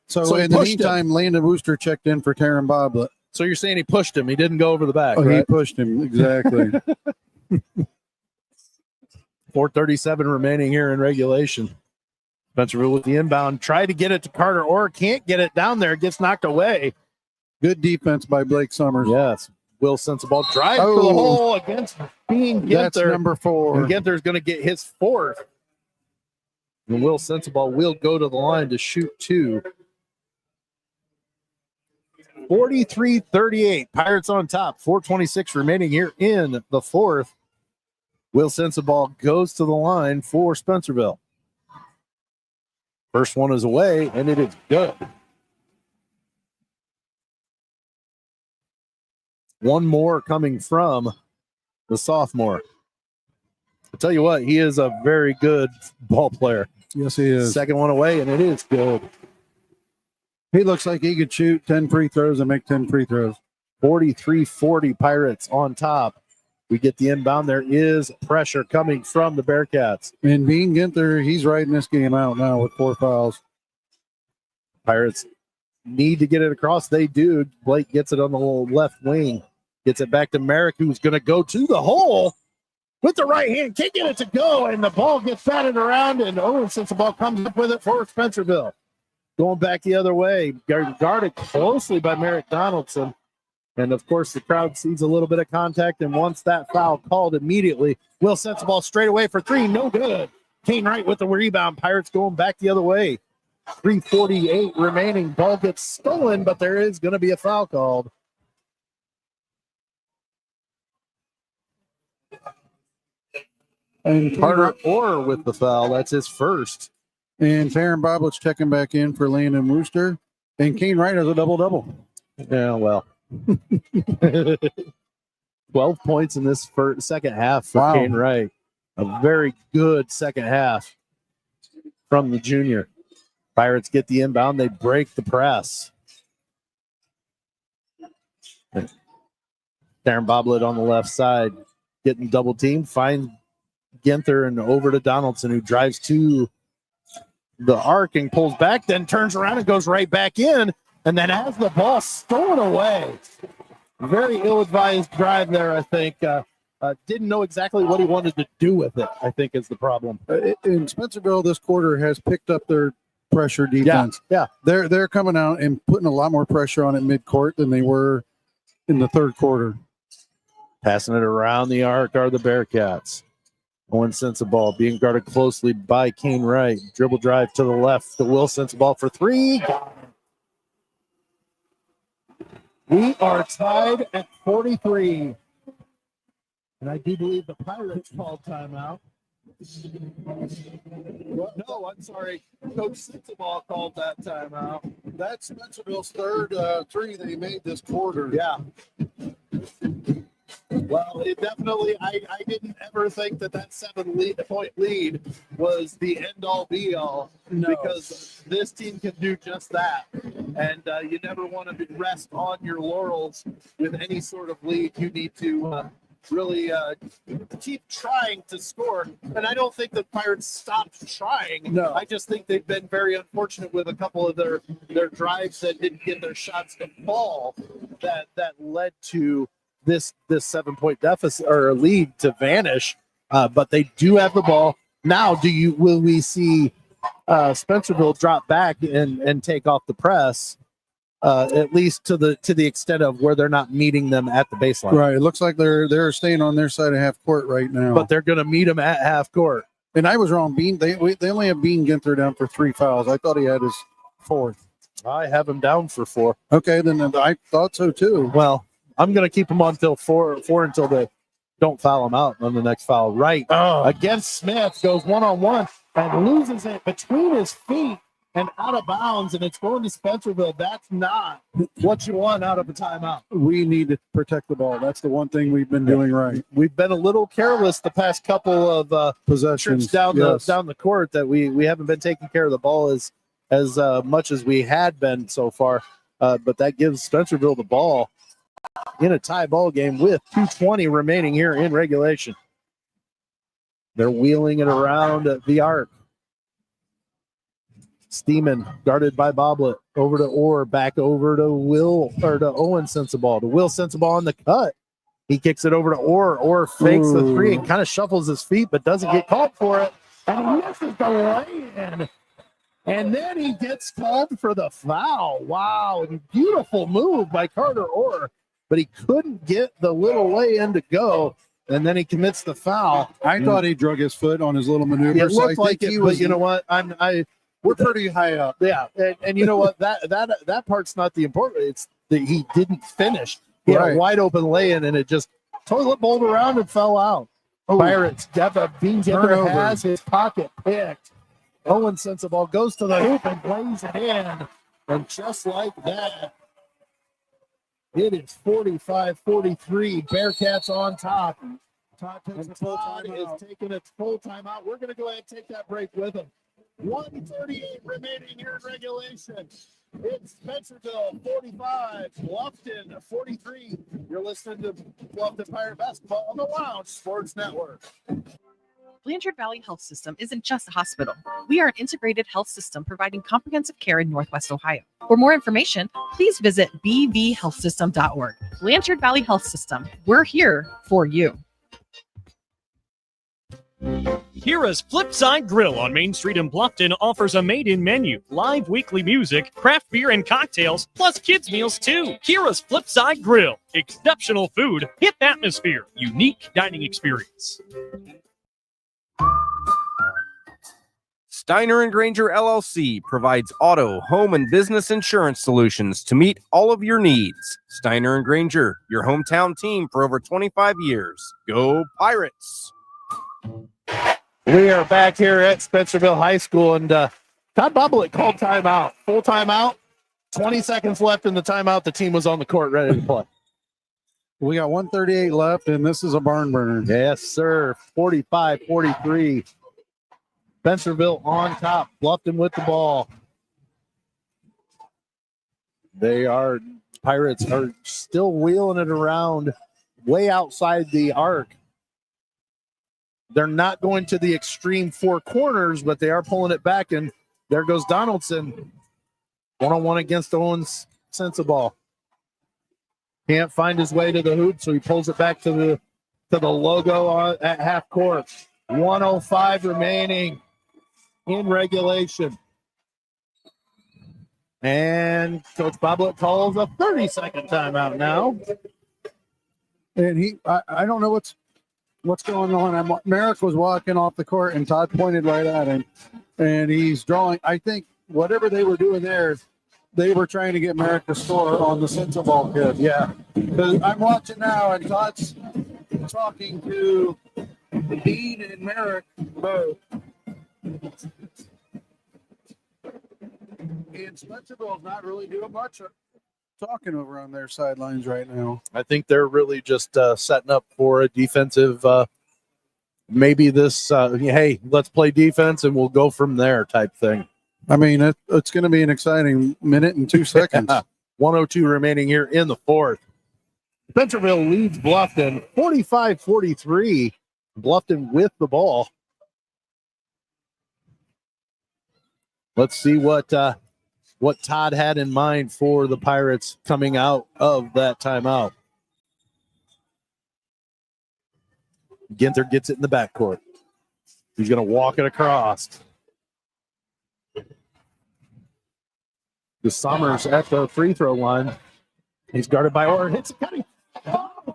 So he in the pushed meantime, Landon Wooster checked in for Taryn Boblet. So you're saying he pushed him. He didn't go over the back, Oh, right? he pushed him. Exactly. 4:37 remaining here in regulation. Spencerville with the inbound. Tried to get it to Carter Orr. Can't get it down there. Gets knocked away. Good defense by Blake Summers. Yes. Will Sensible drives to the hole against Bean Ginther. That's number 4. And Ginther's going to get his 4th. And Will Sensible will go to the line to shoot 2. 43-38. Pirates on top. 4:26 remaining here in the 4th. Will Sensible goes to the line for Spencerville. First one is away, and it is good. One more coming from the sophomore. I'll tell you what, he is a very good ball player. Yes, he is. Second one away, and it is good. He looks like he could shoot 10 free throws and make 10 free throws. 43-40 Pirates on top. We get the inbound. There is pressure coming from the Bearcats. And Bean Ginther, he's riding this game out now with 4 fouls. Pirates need to get it across. They do. Blake gets it on the left wing. Gets it back to Merrick, who's going to go to the hole with the right hand. Can't get it to go, and the ball gets batted around, and since the ball comes up with it for Spencerville. Going back the other way, guarded closely by Merrick Donaldson. And, of course, the crowd sees a little bit of contact, and once that foul called immediately, Will sets the ball straight away for 3. No good. Kane Wright with the rebound. Pirates going back the other way. 3:48 remaining. Ball gets stolen, but there is going to be a foul called. And Carter Orr with the foul. That's his first. And Taryn Boblet's checking back in for Landon Wooster. And Kane Wright has a double-double. Yeah, well. 12 points in this second half for Kane Wright. A very good second half from the junior. Pirates get the inbound. They break the press. Darren Boblet on the left side getting double teamed. Finds Ginther and over to Donaldson, who drives to the arc and pulls back, then turns around and goes right back in, and then has the ball stolen away. Very ill-advised drive there, I think. Didn't know exactly what he wanted to do with it, I think, is the problem. In Spencerville, this quarter has picked up their pressure defense. Yeah. They're coming out and putting a lot more pressure on it midcourt than they were in the third quarter. Passing it around the arc are the Bearcats. Owen Sensible being guarded closely by Kane Wright. Dribble drive to the left to Will Sensible for 3. We are tied at 43. And I do believe the Pirates called timeout. No, I'm sorry. Coach Sensible called that timeout. That's Spencerville's third 3 they made this quarter. Yeah. Well, it definitely, I didn't ever think that 7-point lead was the end-all, be-all, because this team can do just that. And you never want to rest on your laurels with any sort of lead. You need to really keep trying to score. And I don't think the Pirates stopped trying. No. I just think they've been very unfortunate with a couple of their drives that didn't get their shots to fall that led to this 7-point deficit or lead to vanish, but they do have the ball now. Will we see Spencerville drop back and take off the press, at least to the extent of where they're not meeting them at the baseline? Right. It looks like they're staying on their side of half court right now, but they're going to meet them at half court. And I was wrong. They only have Bean Ginther down for 3 fouls. I thought he had his 4th. I have him down for 4. Okay, then I thought so too. Well, I'm going to keep him on until 4 until they don't foul him out on the next foul. Right against Smith, goes one-on-one and loses it between his feet and out of bounds, and it's going to Spencerville. That's not what you want out of a timeout. We need to protect the ball. That's the one thing we've been doing right. We've been a little careless the past couple of Possessions trips down the court that we haven't been taking care of the ball as much as we had been so far. But that gives Spencerville the ball in a tie ball game with 2:20 remaining here in regulation. They're wheeling it around the arc. Steeman guarded by Boblet. Over to Orr, back over to Owen Sensabaugh. To Will Sensabaugh on the cut. He kicks it over to Orr. Orr fakes the three and kind of shuffles his feet, but doesn't get called for it. And he misses the lay-in. And then he gets called for the foul. Wow, beautiful move by Carter Orr, but he couldn't get the little lay-in to go, and then he commits the foul. I thought he drug his foot on his little maneuver. It looked like it, but you know what? We're pretty high up. Yeah, and you know what? That part's not the important. It's that he didn't finish. He had a wide open lay-in, and it just toilet bowled around and fell out. Pirates, Bean Dipper has his pocket picked. Owen Sensabaugh goes to the hoop and plays it in. And just like that, it is 45-43. Bearcats on top. Todd is taking its full timeout. We're going to go ahead and take that break with him. 1:38 remaining here in regulation. It's Spencerville 45, Bluffton 43. You're listening to Bluffton Pirate Basketball on the Lounge Sports Network. Blanchard Valley Health System isn't just a hospital. We are an integrated health system providing comprehensive care in Northwest Ohio. For more information, please visit bvhealthsystem.org. Blanchard Valley Health System. We're here for you. Kira's Flipside Grill on Main Street in Bluffton offers a made-in menu, live weekly music, craft beer and cocktails, plus kids' meals too. Kira's Flipside Grill. Exceptional food, hip atmosphere, unique dining experience. Steiner and Granger LLC provides auto, home, and business insurance solutions to meet all of your needs. Steiner and Granger, your hometown team for over 25 years. Go Pirates! We are back here at Spencerville High School, and Todd Boblet called timeout. Full timeout. 20 seconds left in the timeout. The team was on the court ready to play. We got 1:38 left, and this is a barn burner. Yes, sir. 45-43. Spencerville on top. Bluffton with the ball. Pirates are still wheeling it around way outside the arc. They're not going to the extreme four corners, but they are pulling it back, and there goes Donaldson. One-on-one against Owens Sensabaugh. Can't find his way to the hoop, so he pulls it back to the logo at half court. 1:05 remaining in regulation. And Coach Boblet calls a 30-second timeout now. And I don't know what's going on. Merrick was walking off the court, and Todd pointed right at him, and he's drawing. I think whatever they were doing there, they were trying to get Merrick to score on the Sensabaugh kid. Yeah, because I'm watching now, and Todd's talking to Dean and Merrick both. And Spencerville's not really doing much talking over on their sidelines right now. I think they're really just setting up for a defensive, maybe this, hey, let's play defense and we'll go from there type thing. I mean, it's going to be an exciting minute and 2 seconds. 1:02 remaining here in the fourth. Spencerville leads Bluffton 45-43. Bluffton with the ball. Let's see what Todd had in mind for the Pirates coming out of that timeout. Ginther gets it in the backcourt. He's going to walk it across. The Summers at the free throw line. He's guarded by Orr. Hits it, cutting.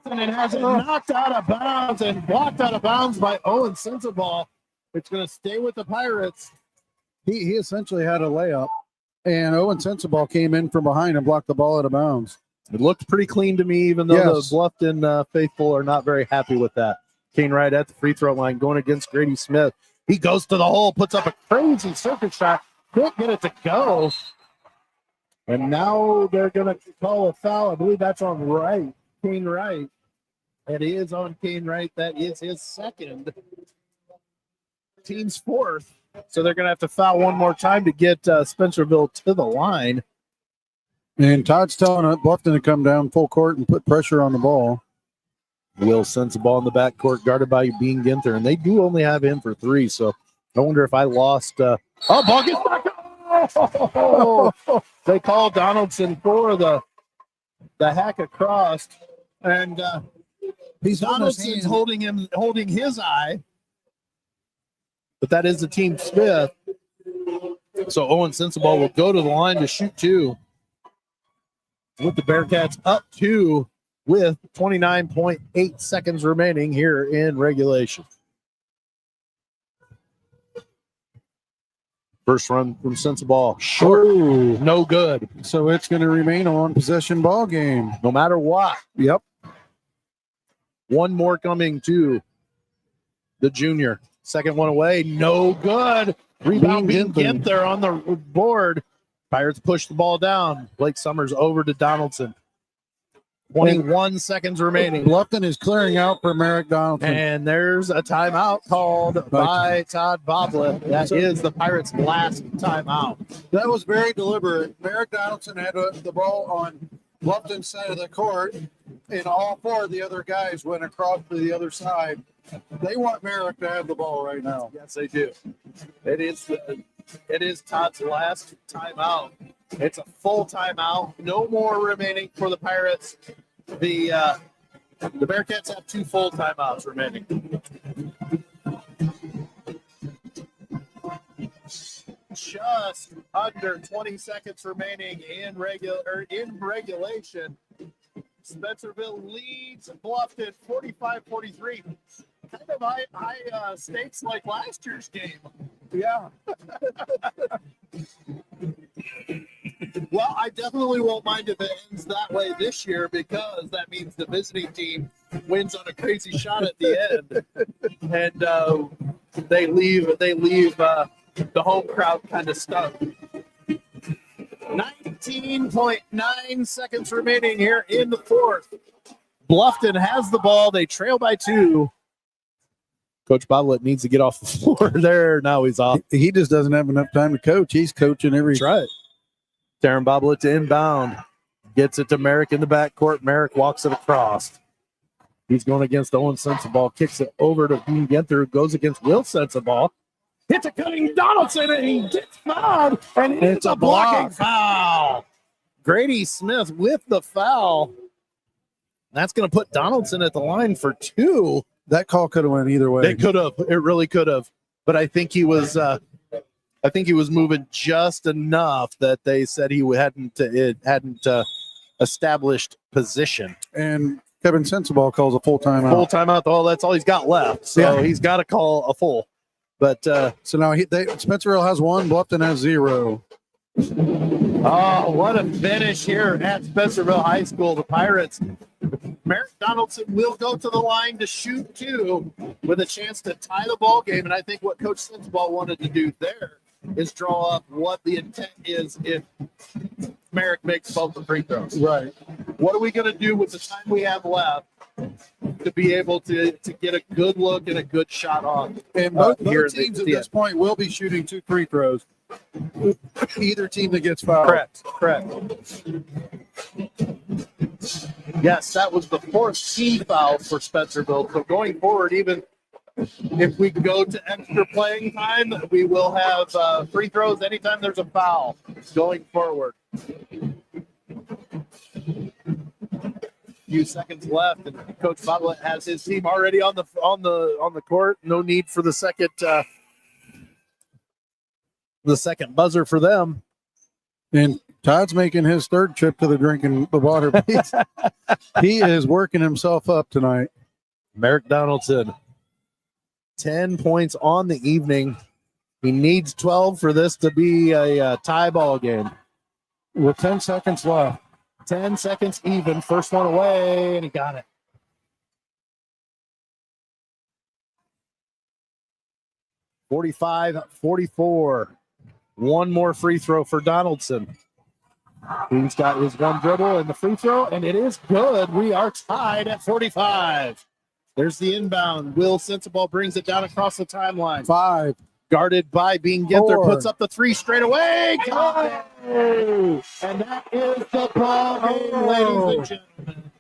And has it knocked out of bounds and blocked out of bounds by Owen Sensabaugh. It's going to stay with the Pirates. He essentially had a layup, and Owen Sensabaugh came in from behind and blocked the ball out of bounds. It looked pretty clean to me, even though the Bluffton faithful are not very happy with that. Kane Wright at the free throw line going against Grady Smith. He goes to the hole, puts up a crazy circuit shot, Couldn't get it to go. And now they're going to call a foul. I believe that's on Wright, Kane Wright. It is on Kane Wright. That is his second. Team's fourth. So they're going to have to foul one more time to get Spencerville to the line. And Todd's telling Bluffton to come down full court and put pressure on the ball. Will sends the ball in the backcourt, guarded by Bean Ginther. And they do only have him for three. So I wonder if I lost. Ball gets back. Oh, they call Donaldson for the hack across. And He's Donaldson's holding his eye. But that is the team fifth. So Owen Sensabaugh will go to the line to shoot two. With the Bearcats up two with 29.8 seconds remaining here in regulation. First run from Sensabaugh. Short. Oh, No good. so it's going to remain a one possession ball game. No matter what. Yep. One more coming to the junior. Second one away. No good. Rebound being Ginther on the board. Pirates push the ball down. Blake Summers over to Donaldson. 21 seconds remaining. Bluffton is clearing out for Merrick Donaldson. And there's a timeout called by Todd Boblet. That is the Pirates' last timeout. That was very deliberate. Merrick Donaldson had the ball on Bluffton's side of the court, and all four of the other guys went across to the other side. They want Merrick to have the ball right now. Yes, they do. It is Todd's last timeout. It's a full timeout. No more remaining for the Pirates. The Bearcats have two full timeouts remaining. Just under 20 seconds remaining in regulation. Spencerville leads Bluffton 45-43. Kind of high stakes like last year's game. Yeah. Well, I definitely won't mind if it ends that way this year because that means the visiting team wins on a crazy shot at the end, and they leave the home crowd kind of stuck. 19.9 seconds remaining here in the fourth. Bluffton has the ball. They trail by two. Coach Boblet needs to get off the floor there. Now he's off. He just doesn't have enough time to coach. He's coaching every. That's right. Darren Boblet to inbound. Gets it to Merrick in the backcourt. Merrick walks it across. He's going against Owen Sensabaugh. Kicks it over to Bean Ginther, who goes against Will Sensabaugh. Hits a cutting Donaldson, and he gets fouled. And it's a blocking foul. Grady Smith with the foul. That's going to put Donaldson at the line for two. That call could have went either way. It could have. It really could have. But I think he was. I think he was moving just enough that they said he hadn't established position. And Kevin Sensabaugh calls a full timeout. Full timeout. Oh, that's all he's got left. So he's got to call a full. But so now Spencerville has one. Bluffton has zero. Oh, what a finish here at Spencerville High School. The Pirates. Merrick Donaldson will go to the line to shoot two with a chance to tie the ball game. And I think what Coach Sensabaugh wanted to do there is draw up what the intent is if Merrick makes both the free throws. Right. What are we going to do with the time we have left to be able to get a good look and a good shot on? And both teams at this point will be shooting two free throws. Either team that gets fouled. Correct. Yes, that was the fourth team foul for Spencerville. So going forward, even if we go to extra playing time, we will have free throws anytime there's a foul going forward. Few seconds left, and Coach Boblet has his team already on the court. No need for the second buzzer for them. And Todd's making his third trip to the water. He is working himself up tonight. Merrick Donaldson, 10 points on the evening. He needs 12 for this to be a tie ball game. With 10 seconds left. 10 seconds even. First one away, and he got it. (45-44). One more free throw for Donaldson. He's got his one dribble and the free throw, and it is good. We are tied at 45. There's the inbound. Will Sensabaugh brings it down across the timeline. 5. Guarded by Bean Ginther, 4. puts up the 3 straight away. Got it! And that is the ball game, ladies and gentlemen.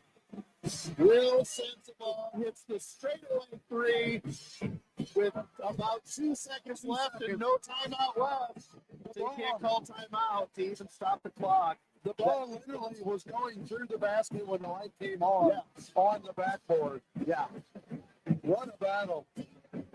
Will Sensabaugh hits the straightaway 3 with about 2 seconds left and no timeout left. So you can't call timeout to even stop the clock. The ball literally was going through the basket when the light came on, on the backboard. Yeah. What a battle.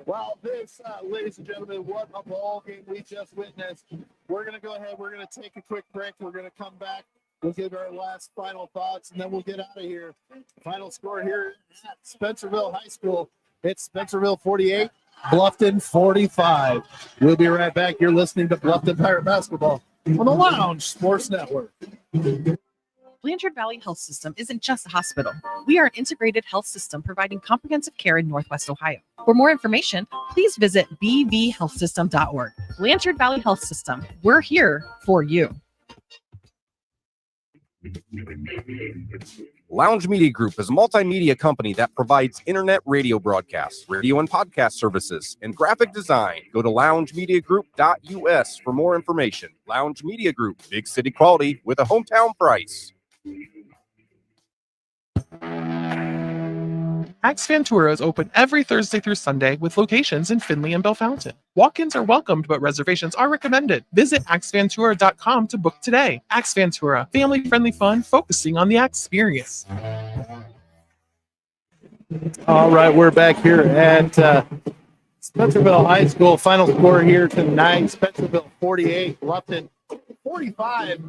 Wow, this, ladies and gentlemen, what a ball game we just witnessed. We're going to go ahead. We're going to take a quick break. We're going to come back. We'll give our last final thoughts, and then we'll get out of here. Final score here at Spencerville High School. It's Spencerville 48, Bluffton 45. We'll be right back. You're listening to Bluffton Pirate Basketball on the Lounge Sports Network. Blanchard Valley Health System isn't just a hospital. We are an integrated health system providing comprehensive care in Northwest Ohio. For more information, please visit bvhealthsystem.org. Blanchard Valley Health System. We're here for you. Lounge Media Group is a multimedia company that provides internet radio broadcasts, radio and podcast services, and graphic design. Go to loungemediagroup.us for more information. Lounge Media Group, big city quality with a hometown price. Axe Fantura is open every Thursday through Sunday with locations in Findlay and Bellefontaine. Walk-ins are welcomed, but reservations are recommended. Visit axfantura.com to book today. Axe Fantura, family-friendly fun focusing on the experience. All right, we're back here at Spencerville High School. Final score here tonight, Spencerville 48, Bluffton 45.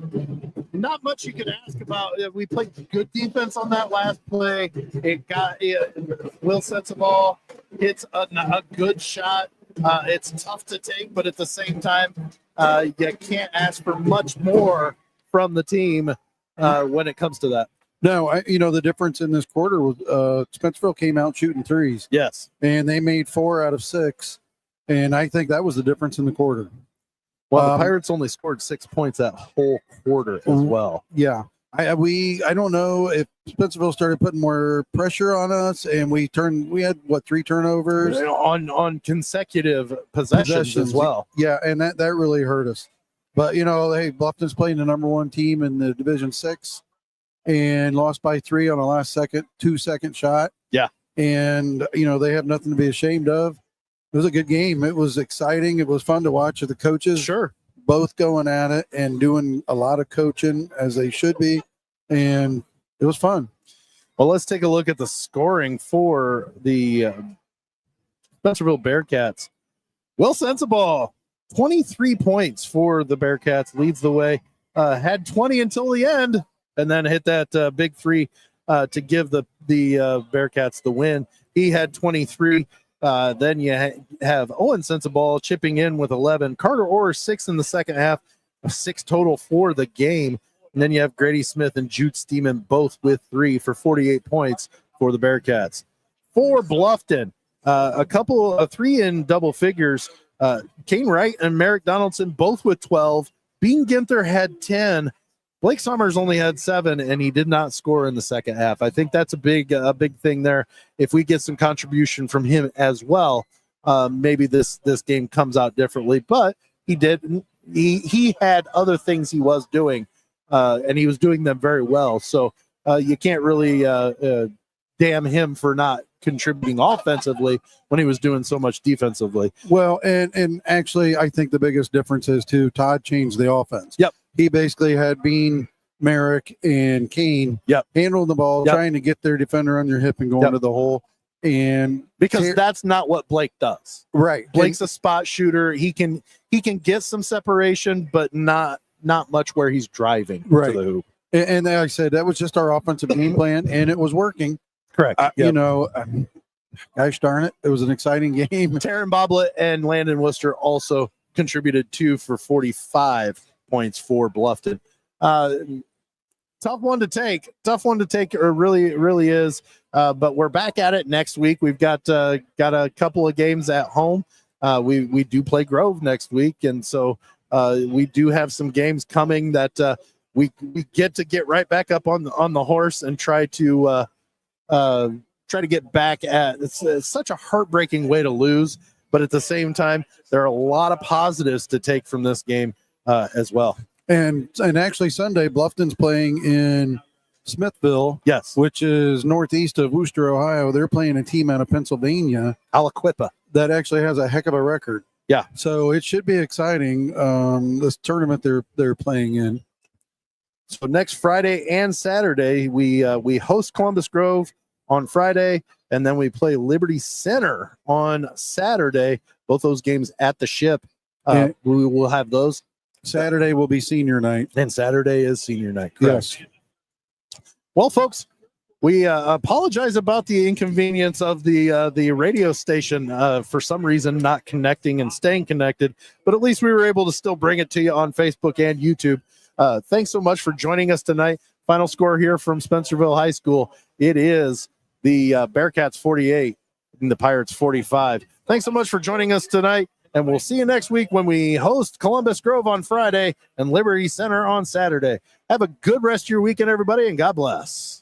Not much you could ask about. We played good defense on that last play. Will Sensabaugh hits a good shot. It's tough to take, but at the same time, you can't ask for much more from the team when it comes to that. No, the difference in this quarter was Spencerville came out shooting threes. Yes. And they made 4 out of 6. And I think that was the difference in the quarter. Well, the Pirates only scored 6 points that whole quarter as well. Yeah. I don't know if Spencerville started putting more pressure on us, and we had 3 turnovers on consecutive possessions as well. Yeah, and that really hurt us. But hey, Bluffton's playing the number 1 team in the Division 6 and lost by 3 on a last 2-second shot. Yeah. And they have nothing to be ashamed of. It was a good game. It was exciting. It was fun to watch. The coaches both going at it and doing a lot of coaching as they should be. And it was fun. Well, let's take a look at the scoring for the Spencerville Bearcats. Will Sensabaugh, 23 points for the Bearcats, leads the way. Had 20 until the end, and then hit that big 3 to give the Bearcats the win. He had 23. Then you have Owen Sensabaugh chipping in with 11. Carter Orr 6 in the second half, 6 total for the game. And then you have Grady Smith and Jude Steeman both with 3 for 48 points for the Bearcats. For Bluffton, a couple of 3 in double figures. Kane Wright and Merrick Donaldson both with 12. Bean Ginther had 10. Blake Summers only had 7, and he did not score in the second half. I think that's a big thing there. If we get some contribution from him as well, maybe this game comes out differently. But he did. He had other things he was doing, and he was doing them very well. So you can't really damn him for not contributing offensively when he was doing so much defensively. Well, and actually, I think the biggest difference is too, Todd changed the offense. Yep. He basically had Bean, Merrick, and Kane handling the ball, trying to get their defender on your hip and going to the hole. And because that's not what Blake does. Right. Blake's a spot shooter. He can get some separation, but not much where he's driving to the hoop. And like I said, that was just our offensive game plan, and it was working. Correct. Gosh darn it. It was an exciting game. Taryn Boblet and Landon Worcester also contributed 2 for 45 points for Bluffton. Tough one to take. It really is. But we're back at it next week. We've got a couple of games at home. We do play Grove next week, and so We do have some games coming that we get to get right back up on the horse and try to get back at. It's such a heartbreaking way to lose, but at the same time, there are a lot of positives to take from this game as well. And actually Sunday, Bluffton's playing in Smithville, yes, which is northeast of Worcester, Ohio. They're playing a team out of Pennsylvania, Aliquippa, that actually has a heck of a record. Yeah, so it should be exciting. This tournament they're playing in. So next Friday and Saturday, we host Columbus Grove on Friday, and then we play Liberty Center on Saturday. Both those games at the Ship. We will have those. Saturday will be senior night, and Saturday is senior night. Correct. Yes. Well, folks, we apologize about the inconvenience of the radio station for some reason not connecting and staying connected, but at least we were able to still bring it to you on Facebook and YouTube. Thanks so much for joining us tonight. Final score here from Spencerville High School. It is the Bearcats 48 and the Pirates 45. Thanks so much for joining us tonight, and we'll see you next week when we host Columbus Grove on Friday and Liberty Center on Saturday. Have a good rest of your weekend, everybody, and God bless.